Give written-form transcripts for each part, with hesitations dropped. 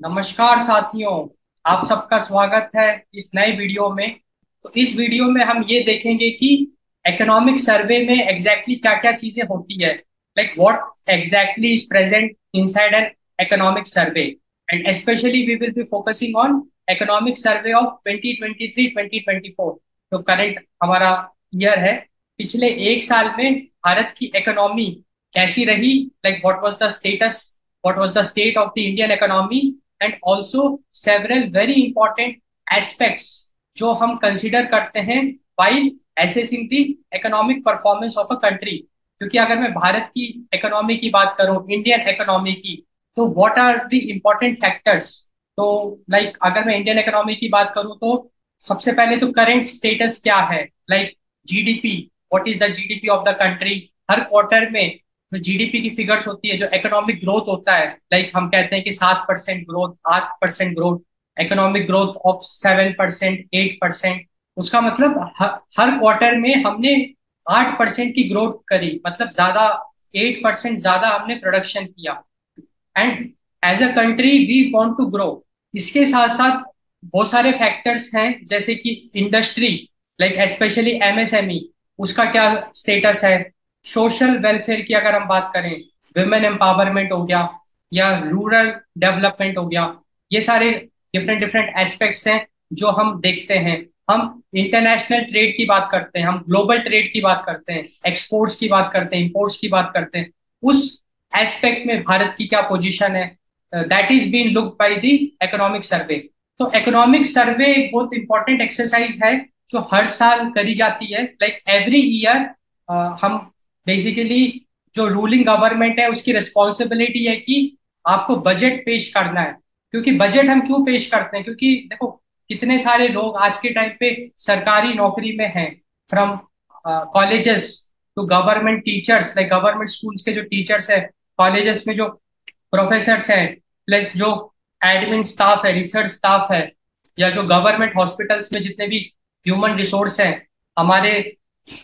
नमस्कार साथियों। आप सबका स्वागत है इस नए वीडियो में। तो इस वीडियो में हम ये देखेंगे कि इकोनॉमिक सर्वे में एग्जैक्टली क्या क्या चीजें होती है, like what exactly is present inside an economic survey. And specially we will be focusing on economic survey of 2023-2024। तो करंट हमारा ईयर है। पिछले एक साल में भारत की इकोनॉमी कैसी रही, like what was the state of the Indian economy, and also several very important aspects जो हम कंसिडर करते हैं while assessing the economic performance of a country. क्योंकि अगर मैं भारत की इकोनॉमी की बात करूं, इंडियन इकोनॉमी की, तो what are the important factors. तो लाइक अगर मैं इंडियन इकोनॉमी की बात करूं तो सबसे पहले तो करंट स्टेटस क्या है, like GDP, what is the GDP of the country. Her quarter में जो जीडीपी की फिगर्स होती है, जो इकोनॉमिक ग्रोथ होता है, लाइक हम कहते हैं कि 7% growth, 8% growth, economic growth of 7%, 8%। उसका मतलब हर क्वार्टर में हमने 8% की ग्रोथ करी, मतलब ज्यादा, 8% ज्यादा हमने प्रोडक्शन किया। And as a country we want to grow. इसके साथ साथ बहुत सारे फैक्टर्स हैं, जैसे कि इंडस्ट्री, लाइक स्पेशली एमएसएमई, उसका क्या स्टेटस है। सोशल वेलफेयर की अगर हम बात करें, विमेन एम्पावरमेंट हो गया या रूरल डेवलपमेंट हो गया, ये सारे डिफरेंट डिफरेंट एस्पेक्ट्स हैं जो हम देखते हैं। हम इंटरनेशनल ट्रेड की बात करते हैं, हम ग्लोबल ट्रेड की बात करते हैं, एक्सपोर्ट्स की बात करते हैं, इंपोर्ट्स की बात करते हैं। उस एस्पेक्ट में भारत की क्या पोजीशन है, that is been looked by the economic survey. तो इकोनॉमिक सर्वे एक बहुत इंपॉर्टेंट एक्सरसाइज है जो हर साल करी जाती है, लाइक एवरी ईयर। हम बेसिकली, जो रूलिंग गवर्नमेंट है उसकी रिस्पॉन्सिबिलिटी है कि आपको बजट पेश करना है। क्योंकि बजट हम क्यों पेश करते हैं, क्योंकि देखो कितने सारे लोग आज के टाइम पे सरकारी नौकरी में हैं, from colleges to government teachers, like government schools के जो टीचर्स हैं, कॉलेजेस में जो प्रोफेसर्स हैं, प्लस जो एडमिन स्टाफ है, रिसर्च स्टाफ है, या जो गवर्नमेंट हॉस्पिटल्स में जितने भी ह्यूमन रिसोर्स हैं, हमारे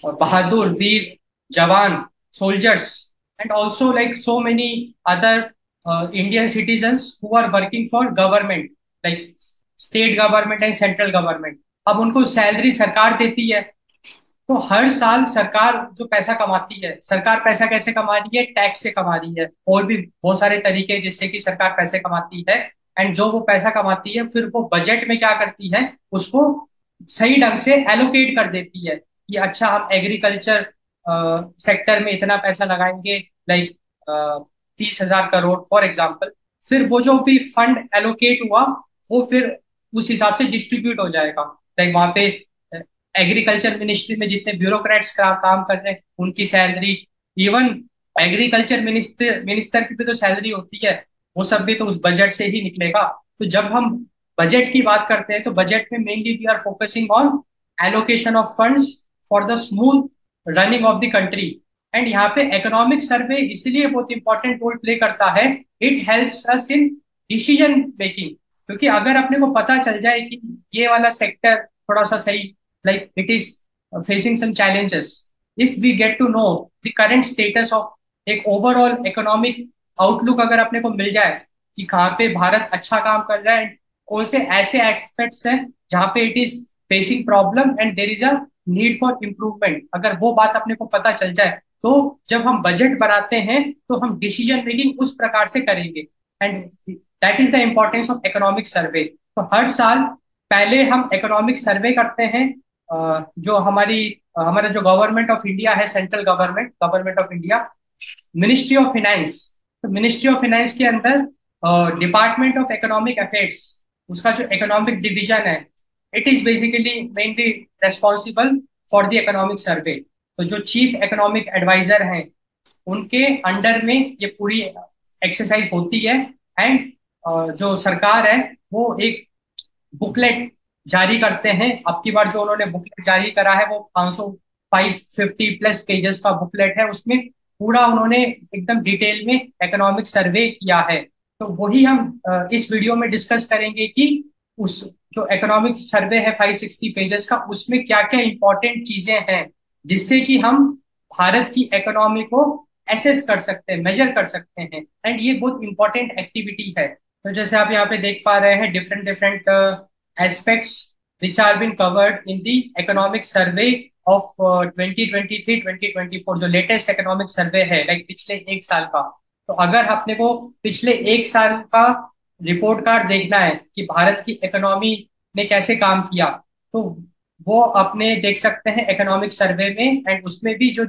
बहादुर वीर जवान, soldiers, and also like so many other Indian citizens who are working for government, like state government and central government. अब उनको सैलरी सरकार देती है। तो हर साल सरकार जो पैसा कमाती है, सरकार पैसा कैसे कमा रही है, टैक्स से कमा रही है, और भी बहुत सारे तरीके हैं जिससे कि सरकार पैसे कमाती है। एंड जो वो पैसा कमाती है फिर वो बजट में क्या करती है, उसको सही ढंग से एलोकेट कर देती है कि अच्छा हम एग्रीकल्चर सेक्टर में इतना पैसा लगाएंगे, लाइक 30,000 करोड़ फॉर एग्जाम्पल। फिर वो जो भी फंड एलोकेट हुआ वो फिर उस हिसाब से डिस्ट्रीब्यूट हो जाएगा। लाइक वहां पे एग्रीकल्चर मिनिस्ट्री में जितने ब्यूरोक्रेट्स काम कर रहे हैं उनकी salary, even agriculture minister minister की भी तो सैलरी होती है, वो सब भी तो उस बजट से ही निकलेगा। तो जब हम बजट की बात करते हैं तो बजट में mainly we are focusing on allocation of funds for the smooth running of the country. And यहाँ पे इकोनॉमिक सर्वे इसलिए बहुत इंपॉर्टेंट रोल प्ले करता है, it helps us in decision making. क्योंकि अगर अपने को पता चल जाए कि ये वाला सेक्टर थोड़ा सा सही, like it is facing some challenges, if we get to know the current status of एक ओवरऑल इकोनॉमिक आउटलुक अगर अपने को मिल जाए कि कहाँ पे भारत अच्छा काम कर रहा है, कौन से ऐसे एस्पेक्ट्स हैं जहाँ पे it is facing problem and there is a need for improvement, अगर वो बात अपने को पता चल जाए तो जब हम बजट बनाते हैं तो हम डिसीजन मेकिंग उस प्रकार से करेंगे। And that is the importance of economic survey. तो हर साल पहले हम इकोनॉमिक सर्वे करते हैं। जो हमारा जो गवर्नमेंट ऑफ इंडिया है, central government, government of India, ministry of finance, तो मिनिस्ट्री ऑफ फाइनेंस के अंदर डिपार्टमेंट ऑफ इकोनॉमिक अफेयर्स, उसका जो इकोनॉमिक डिवीजन है, it is basically mainly responsible for the economic survey. तो जो चीफ इकोनॉमिक एडवाइजर हैं उनके अंडर में ये पूरी एक्सरसाइज होती है। एंड जो सरकार है वो एक बुकलेट जारी करते हैं। अब की बार जो उन्होंने बुकलेट जारी करा है वो 500 550 प्लस पेजेस का बुकलेट है, उसमें पूरा उन्होंने एकदम डिटेल में इकोनॉमिक सर्वे किया है। तो वही हम इस वीडियो में डिस्कस करेंगे कि उस जो इकोनॉमिक सर्वे है 560 पेजेस का, उसमें क्या क्या इंपॉर्टेंट चीजें हैं जिससे कि हम भारत की इकोनॉमी को एसेस कर सकते हैं, मेजर कर सकते हैं। एंड ये बहुत इंपॉर्टेंट एक्टिविटी है। तो जैसे आप यहाँ पे देख पा रहे हैं different different aspects which are been covered in the economic survey of 2023-2024, जो लेटेस्ट इकोनॉमिक सर्वे है, लाइक पिछले एक साल का। तो अगर अपने को पिछले एक साल का रिपोर्ट कार्ड देखना है कि भारत की इकोनॉमी ने कैसे काम किया, तो वो अपने देख सकते हैं इकोनॉमिक सर्वे में। एंड उसमें भी जो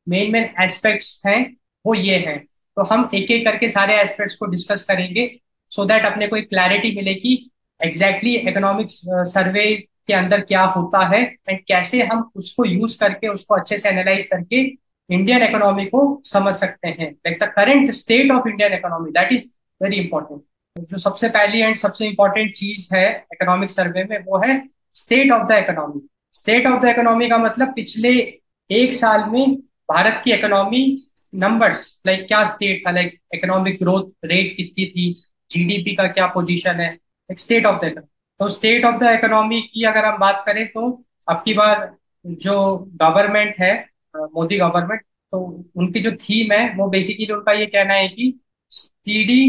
मेन मेन एस्पेक्ट्स हैं वो ये हैं। तो हम एक एक करके सारे एस्पेक्ट्स को डिस्कस करेंगे, सो दैट अपने को एक क्लैरिटी मिले कि एग्जैक्टली इकोनॉमिक्स सर्वे के अंदर क्या होता है एंड कैसे हम उसको यूज करके उसको अच्छे से एनालाइज करके इंडियन इकोनॉमी को समझ सकते हैं, like the current state of Indian economy, that is very important. जो सबसे पहली एंड सबसे इंपॉर्टेंट चीज है इकोनॉमिक सर्वे में वो है state of the economy. State of the economy का मतलब पिछले एक साल में भारत की इकोनॉमी नंबर्स, लाइक क्या स्टेट था, लाइक इकोनॉमिक ग्रोथ रेट कितनी थी, जीडीपी का क्या पोजीशन है, एक स्टेट ऑफ द इकोनॉमी। तो स्टेट ऑफ द इकोनॉमी की अगर हम बात करें तो अब की बार जो गवर्नमेंट है, मोदी गवर्नमेंट, तो उनकी जो थीम है वो बेसिकली उनका ये कहना है कि स्टीडी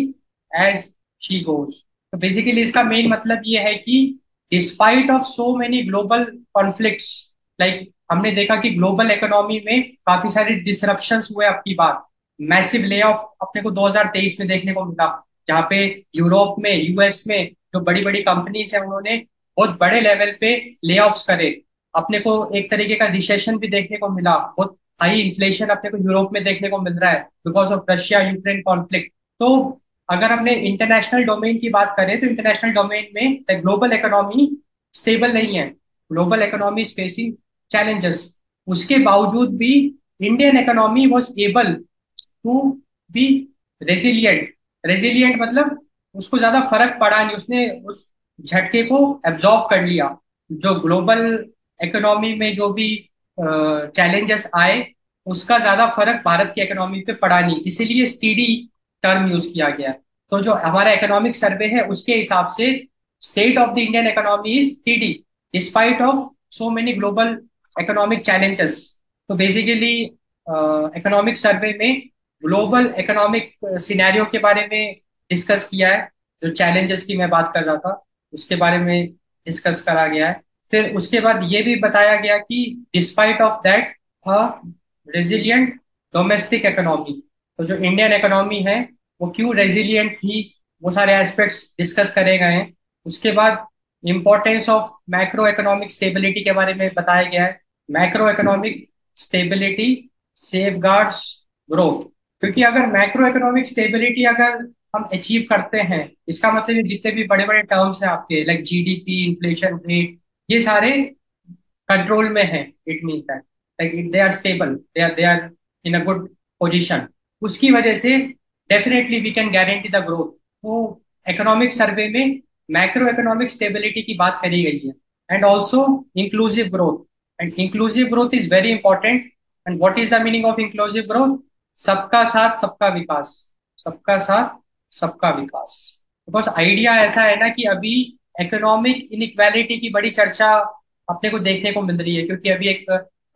एज शी गोज। तो बेसिकली इसका मेन मतलब ये है कि despite of so many global conflicts, like हमने देखा कि ग्लोबल इकोनॉमी में काफी सारे डिसरप्शंस हुए अब की बार। मैसिव ले ऑफ अपने को 2023 में देखने को मिला, जहाँ पे यूरोप में, यूएस में जो बड़ी बड़ी कंपनीज है उन्होंने बहुत बड़े लेवल पे ले ऑफ्स करे। अपने को एक तरीके का रिसेशन भी देखने को मिला, बहुत हाई इन्फ्लेशन अपने को यूरोप में देखने को मिल रहा है because of Russia Ukraine conflict. तो अगर हमने इंटरनेशनल डोमेन की बात करें तो इंटरनेशनल डोमेन में ग्लोबल इकोनॉमी स्टेबल नहीं है, global economy is facing challenges. उसके बावजूद भी Indian economy was able to be resilient. Resilient मतलब उसको ज्यादा फर्क पड़ा नहीं, उसने उस झटके को एब्जॉर्ब कर लिया। जो ग्लोबल इकोनॉमी में जो भी चैलेंजेस आए उसका ज्यादा फर्क भारत की इकोनॉमी पे पड़ा नहीं, इसीलिए स्टीडी टर्म यूज किया गया। तो जो हमारा इकोनॉमिक सर्वे है उसके हिसाब से state of the Indian economy is steady despite of so many global economic challenges. तो बेसिकली इकोनॉमिक सर्वे में ग्लोबल इकोनॉमिक सिनेरियो के बारे में डिस्कस किया है, जो चैलेंजेस की मैं बात कर रहा था उसके बारे में डिस्कस करा गया है। फिर उसके बाद ये भी बताया गया कि despite of that a resilient domestic economy, तो जो इंडियन इकोनॉमी है वो क्यों रेजिलियंट थी, वो सारे एस्पेक्ट्स डिस्कस करे गए हैं। उसके बाद importance of macro economic stability के बारे में बताया गया है। Macro economic stability safeguards growth, क्योंकि अगर मैक्रो इकोनॉमिक स्टेबिलिटी अगर हम अचीव करते हैं, इसका मतलब ये जितने भी बड़े बड़े टर्म्स हैं आपके, लाइक जीडीपी, इन्फ्लेशन रेट, ये सारे कंट्रोल में है। It means that like they are stable, they are in a good position. उसकी वजह से definitely we can guarantee the growth. तो इकोनॉमिक सर्वे में मैक्रो इकोनॉमिक स्टेबिलिटी की बात करी गई है। And also inclusive growth, and inclusive growth is very important. And what is the meaning of inclusive growth? सबका साथ सबका विकास, सबका साथ सबका विकास। बिकॉज आइडिया ऐसा है ना कि अभी इकोनॉमिक इनइक्वालिटी की बड़ी चर्चा अपने को देखने को मिल रही है, क्योंकि अभी एक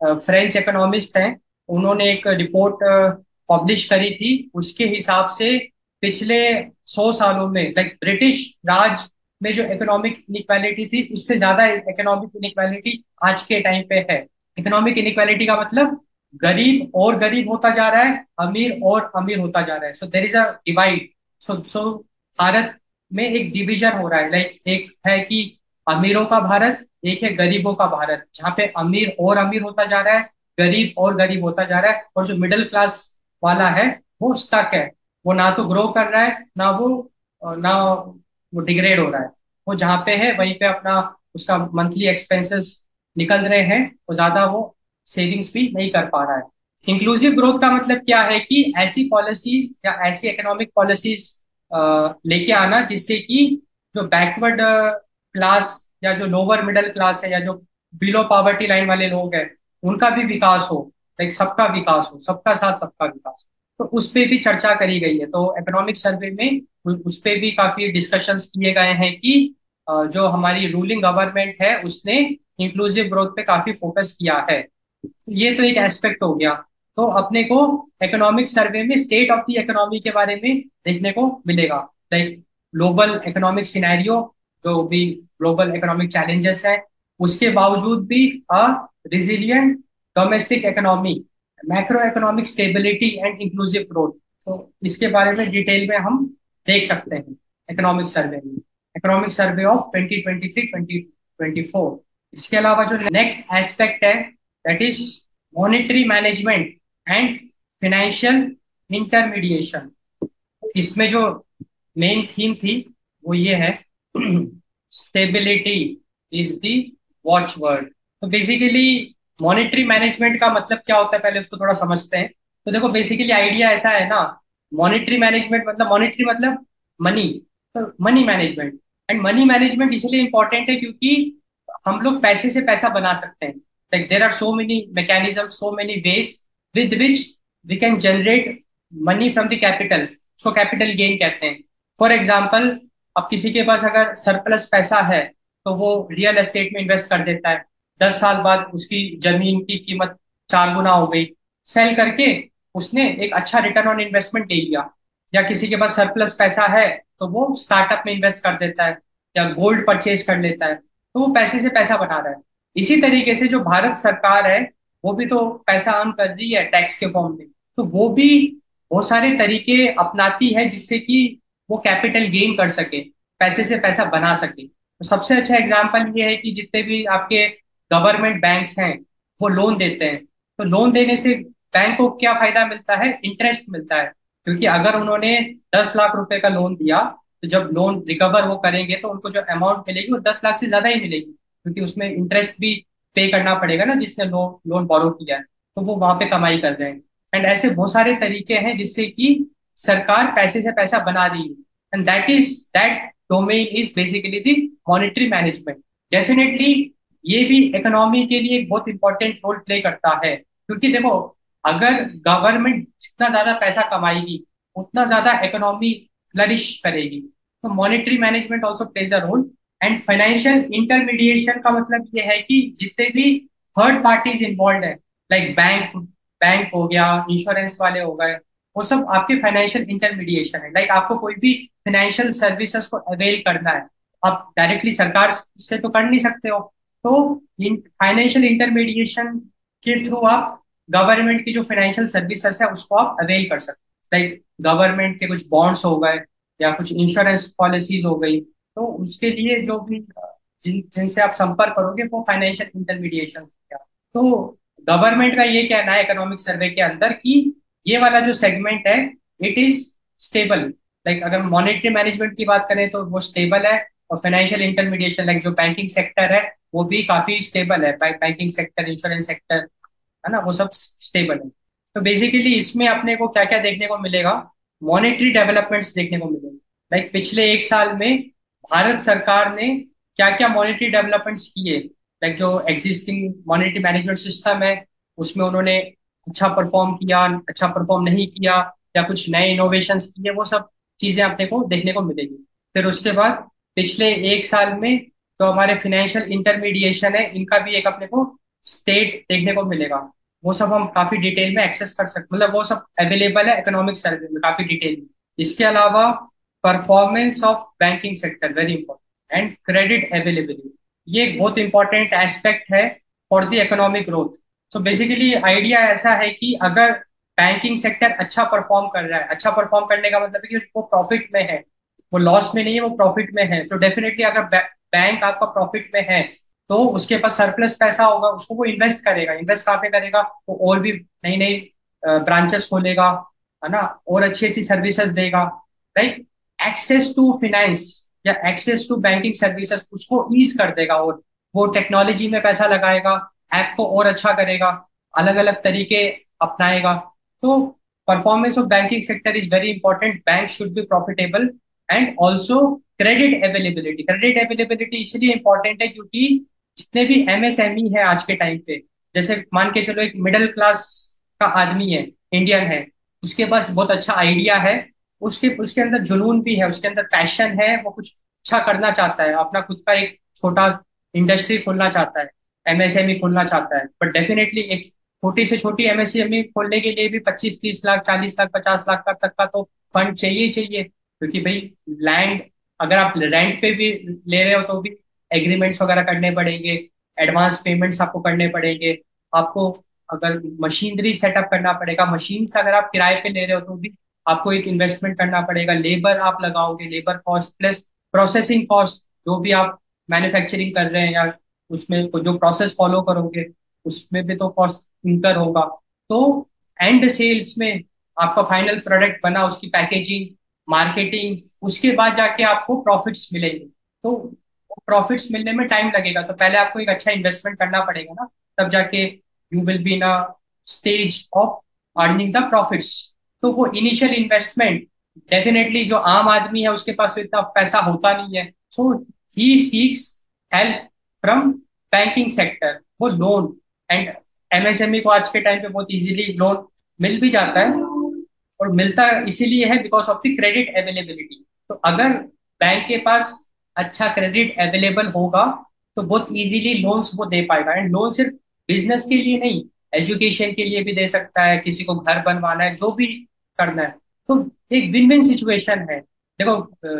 फ्रेंच इकोनॉमिस्ट हैं, उन्होंने एक रिपोर्ट पब्लिश करी थी। उसके हिसाब से पिछले 100 सालों में, लाइक ब्रिटिश राज में जो इकोनॉमिक इनइक्वालिटी थी उससे ज्यादा इकोनॉमिक इनइक्वालिटी आज के टाइम पे है। इकोनॉमिक इनइक्वालिटी का मतलब गरीब और गरीब होता जा रहा है, अमीर और अमीर होता जा रहा है। सो देर इज अ डिवाइड। सो भारत में एक डिवीजन हो रहा है, लाइक एक है कि अमीरों का भारत, एक है गरीबों का भारत, जहाँ पे अमीर और अमीर होता जा रहा है, गरीब और गरीब होता जा रहा है, और जो मिडिल क्लास वाला है वो स्टक है। वो ना तो ग्रो कर रहा है, ना वो डिग्रेड हो रहा है। वो जहाँ पे है वहीं पे अपना उसका मंथली एक्सपेंसेस निकल रहे हैं, और ज्यादा वो सेविंग्स भी नहीं कर पा रहा है। इंक्लूसिव ग्रोथ का मतलब क्या है कि ऐसी पॉलिसीज या ऐसी इकोनॉमिक पॉलिसीज लेके आना जिससे कि जो बैकवर्ड क्लास या जो लोअर मिडिल क्लास है या जो बिलो पॉवर्टी लाइन वाले लोग हैं उनका भी विकास हो, लाइक सबका विकास हो, सबका साथ सबका विकास। तो उस पे भी चर्चा करी गई है। तो इकोनॉमिक सर्वे में उस पे भी काफी डिस्कशंस किए गए हैं कि जो हमारी रूलिंग गवर्नमेंट है उसने इंक्लूसिव ग्रोथ पे काफी फोकस किया है। ये तो एक एस्पेक्ट हो गया। तो अपने को इकोनॉमिक सर्वे में स्टेट ऑफ द इकोनॉमी के बारे में देखने को मिलेगा, लाइक ग्लोबल इकोनॉमिक सिनेरियो, जो भी ग्लोबल इकोनॉमिक चैलेंजेस है, उसके बावजूद भी a resilient domestic economy, macro economic stability and inclusive growth. तो इसके बारे में डिटेल में हम देख सकते हैं इकोनॉमिक सर्वे में, इकोनॉमिक सर्वे ऑफ 2023-2024। इसके अलावा जो नेक्स्ट एस्पेक्ट है, that is monetary management and financial intermediation. इसमें जो मेन थीम थी वो ये है, stability is the watch word. तो बेसिकली मॉनेटरी मैनेजमेंट का मतलब क्या होता है, पहले उसको थोड़ा समझते हैं। तो देखो बेसिकली आइडिया ऐसा है ना, मॉनेटरी मैनेजमेंट मतलब, मॉनेटरी मतलब मनी, तो money management. And money management इसलिए इंपॉर्टेंट है क्योंकि हम लोग पैसे से पैसा बना सकते हैं। Like there are so many mechanism, so many ways with which we can generate money from the capital. उसको कैपिटल गेन कहते हैं। फॉर एग्जाम्पल, अब किसी के पास अगर सरप्लस पैसा है तो वो रियल एस्टेट में इन्वेस्ट कर देता है। 10 साल बाद उसकी जमीन की कीमत 4 गुना हो गई, सेल करके उसने एक अच्छा रिटर्न ऑन इन्वेस्टमेंट ले लिया। या किसी के पास सरप्लस पैसा है तो वो स्टार्टअप में इन्वेस्ट कर देता है या गोल्ड परचेज कर लेता है, तो वो पैसे से पैसा बना रहा है। इसी तरीके से जो भारत सरकार है वो भी तो पैसा अर्न कर रही है टैक्स के फॉर्म में, तो वो भी बहुत सारे तरीके अपनाती है जिससे कि वो कैपिटल गेन कर सके, पैसे से पैसा बना सके। तो सबसे अच्छा एग्जाम्पल ये है कि जितने भी आपके गवर्नमेंट बैंक्स हैं वो लोन देते हैं। तो लोन देने से बैंक को क्या फायदा मिलता है, इंटरेस्ट मिलता है। क्योंकि अगर उन्होंने 10 लाख रुपए का लोन दिया, तो जब लोन रिकवर वो करेंगे तो उनको जो अमाउंट मिलेगी वो 10 लाख से ज्यादा ही मिलेगी, क्योंकि उसमें इंटरेस्ट भी पे करना पड़ेगा ना जिसने लोन बोरो किया है। तो वो वहां पे कमाई कर रहे हैं। एंड ऐसे बहुत सारे तरीके हैं जिससे कि सरकार पैसे से पैसा बना रही है। And that domain is basically the monetary management. Definitely ये भी इकोनॉमी के लिए एक बहुत इंपॉर्टेंट रोल प्ले करता है, क्योंकि देखो अगर गवर्नमेंट जितना ज्यादा पैसा कमाएगी उतना ज्यादा इकोनॉमी फ्लरिश करेगी। तो monetary management also plays a role. And financial intermediation का मतलब ये है कि जितने भी थर्ड पार्टीज इन्वॉल्व है, लाइक बैंक बैंक हो गया, इंश्योरेंस वाले हो गए, वो सब आपके फाइनेंशियल इंटरमीडिएशन है। लाइक आपको कोई भी फाइनेंशियल सर्विसेज को अवेल करना है, आप डायरेक्टली सरकार से तो कर नहीं सकते हो। तो फाइनेंशियल इंटरमीडिएशन के थ्रू आप गवर्नमेंट की जो फाइनेंशियल सर्विसेज है उसको आप अवेल कर सकते हैं। लाइक गवर्नमेंट के कुछ बॉन्ड्स हो गए या कुछ इंश्योरेंस पॉलिसीज हो गई, तो उसके लिए जो भी जिनसे आप संपर्क करोगे वो फाइनेंशियल इंटरमीडिएशन। तो गवर्नमेंट का ये कहना है इकोनॉमिक सर्वे के अंदर कि ये वाला जो सेगमेंट है इट इज स्टेबल। लाइक अगर मॉनेटरी मैनेजमेंट की बात करें तो वो स्टेबल है, और फाइनेंशियल इंटरमीडिएशन लाइक जो बैंकिंग सेक्टर है वो भी काफी स्टेबल है। बैंकिंग सेक्टर, इंश्योरेंस सेक्टर है ना, वो सब स्टेबल है। तो बेसिकली इसमें अपने को क्या क्या देखने को मिलेगा, मॉनेटरी डेवलपमेंट्स देखने को मिलेंगे। लाइक पिछले 1 साल में भारत सरकार ने क्या क्या मॉनेटरी डेवलपमेंट्स किए। लाइक जो एग्जिस्टिंग मॉनेटरी मैनेजमेंट सिस्टम है उसमें उन्होंने अच्छा परफॉर्म किया, अच्छा परफॉर्म नहीं किया, या कुछ नए इनोवेशंस किए, वो सब चीजें अपने को देखने को मिलेगी। फिर उसके बाद पिछले 1 साल में जो हमारे फाइनेंशियल इंटरमीडिएशन है इनका भी एक अपने को स्टेट देखने को मिलेगा। वो सब हम काफी डिटेल में एक्सेस कर सकते, मतलब वो सब अवेलेबल है इकोनॉमिक सर्वे में काफी डिटेल में। इसके अलावा performance of banking sector very important, and credit availability, ये एक बहुत इंपॉर्टेंट एस्पेक्ट है for the economic growth. So basically idea ऐसा है कि अगर बैंकिंग सेक्टर अच्छा परफॉर्म कर रहा है, अच्छा परफॉर्म करने का मतलब है कि वो प्रॉफिट में है, वो लॉस में नहीं है, वो प्रॉफिट में है। तो डेफिनेटली अगर बैंक आपका प्रॉफिट में है तो उसके पास सरप्लस पैसा होगा, उसको वो इन्वेस्ट करेगा। इन्वेस्ट कहाँ पे करेगा, वो और भी नई नई ब्रांचेस खोलेगा, है ना, और अच्छी अच्छी सर्विसेज देगा। लाइक एक्सेस टू फाइनेंस या एक्सेस टू बैंकिंग सर्विसेज उसको ईज कर देगा, और वो टेक्नोलॉजी में पैसा लगाएगा, ऐप को और अच्छा करेगा, अलग अलग तरीके अपनाएगा। तो performance of banking sector is very important. Bank should be profitable. And also credit availability, credit availability इसलिए इंपॉर्टेंट है क्योंकि जितने भी एमएसएमई है आज के टाइम पे, जैसे मान के चलो एक मिडिल क्लास का आदमी है, इंडियन है, उसके पास बहुत अच्छा आइडिया है, उसके उसके अंदर जुनून भी है, उसके अंदर पैशन है, वो कुछ अच्छा करना चाहता है, अपना खुद का एक छोटा इंडस्ट्री खोलना चाहता है, एमएसएमई खोलना चाहता है। बट डेफिनेटली एक छोटी से छोटी एमएसएमई खोलने के लिए भी 25-30 लाख, 40 लाख, 50 लाख का तक का तो फंड चाहिए ही चाहिए, क्योंकि भाई लैंड अगर आप रेंट पे भी ले रहे हो तो भी एग्रीमेंट्स वगैरह करने पड़ेंगे, एडवांस पेमेंट्स आपको करने पड़ेंगे। आपको अगर मशीनरी सेटअप करना पड़ेगा, मशीन्स अगर आप किराए पे ले रहे हो तो भी आपको एक इन्वेस्टमेंट करना पड़ेगा। लेबर आप लगाओगे, labour cost plus processing cost, जो भी आप मैन्युफैक्चरिंग कर रहे हैं या उसमें जो प्रोसेस फॉलो करोगे उसमें भी तो कॉस्ट इंकर होगा। तो एंड सेल्स में आपका फाइनल प्रोडक्ट बना, उसकी पैकेजिंग, मार्केटिंग, उसके बाद जाके आपको प्रॉफिट्स मिलेंगे। तो प्रॉफिट्स मिलने में टाइम लगेगा, तो पहले आपको एक अच्छा इन्वेस्टमेंट करना पड़ेगा ना, तब जाके you will be in a stage of earning the profits. तो वो इनिशियल इन्वेस्टमेंट डेफिनेटली जो आम आदमी है उसके पास तो इतना पैसा होता नहीं है, so he seeks help from banking sector, वो लोन। एंड एमएसएमई को आज के टाइम पे बहुत इजीली लोन मिल भी जाता है, और मिलता इसीलिए है because of the credit availability. तो अगर बैंक के पास अच्छा क्रेडिट अवेलेबल होगा तो बहुत इजीली लोन्स वो दे पाएगा। एंड लोन सिर्फ बिजनेस के लिए नहीं, एजुकेशन के लिए भी दे सकता है, किसी को घर बनवाना है, जो भी करना है। तो एक विन विन सिचुएशन है। देखो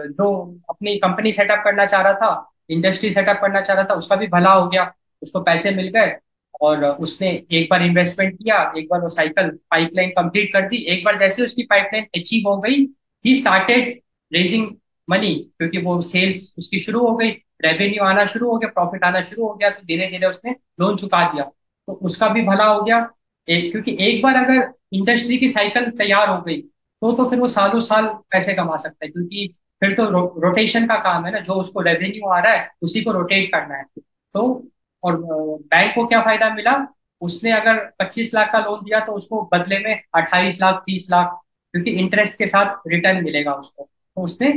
जो अपनी कंपनी सेटअप करना चाह रहा था, इंडस्ट्री सेटअप करना चाह रहा था, उसका भी भला हो गया, उसको पैसे मिल गए, और उसने एक बार इन्वेस्टमेंट किया, एक बार वो साइकिल पाइपलाइन कंप्लीट कर दी, एक बार जैसे उसकी पाइपलाइन अचीव हो गई, ही स्टार्टेड रेजिंग मनी, क्योंकि वो सेल्स उसकी शुरू हो गई, रेवेन्यू आना शुरू हो गया, प्रॉफिट आना शुरू हो गया, तो धीरे धीरे उसने लोन चुका दिया, तो उसका भी भला हो गया। क्योंकि एक बार अगर इंडस्ट्री की साइकिल तैयार हो गई तो फिर वो सालों साल पैसे कमा सकता है, क्योंकि फिर तो रोटेशन का काम है ना, जो उसको रेवेन्यू आ रहा है उसी को रोटेट करना है। तो और बैंक को क्या फायदा मिला, उसने अगर 25 लाख का लोन दिया तो उसको बदले में 28 लाख 30 लाख, क्योंकि इंटरेस्ट के साथ रिटर्न मिलेगा उसको, तो उसने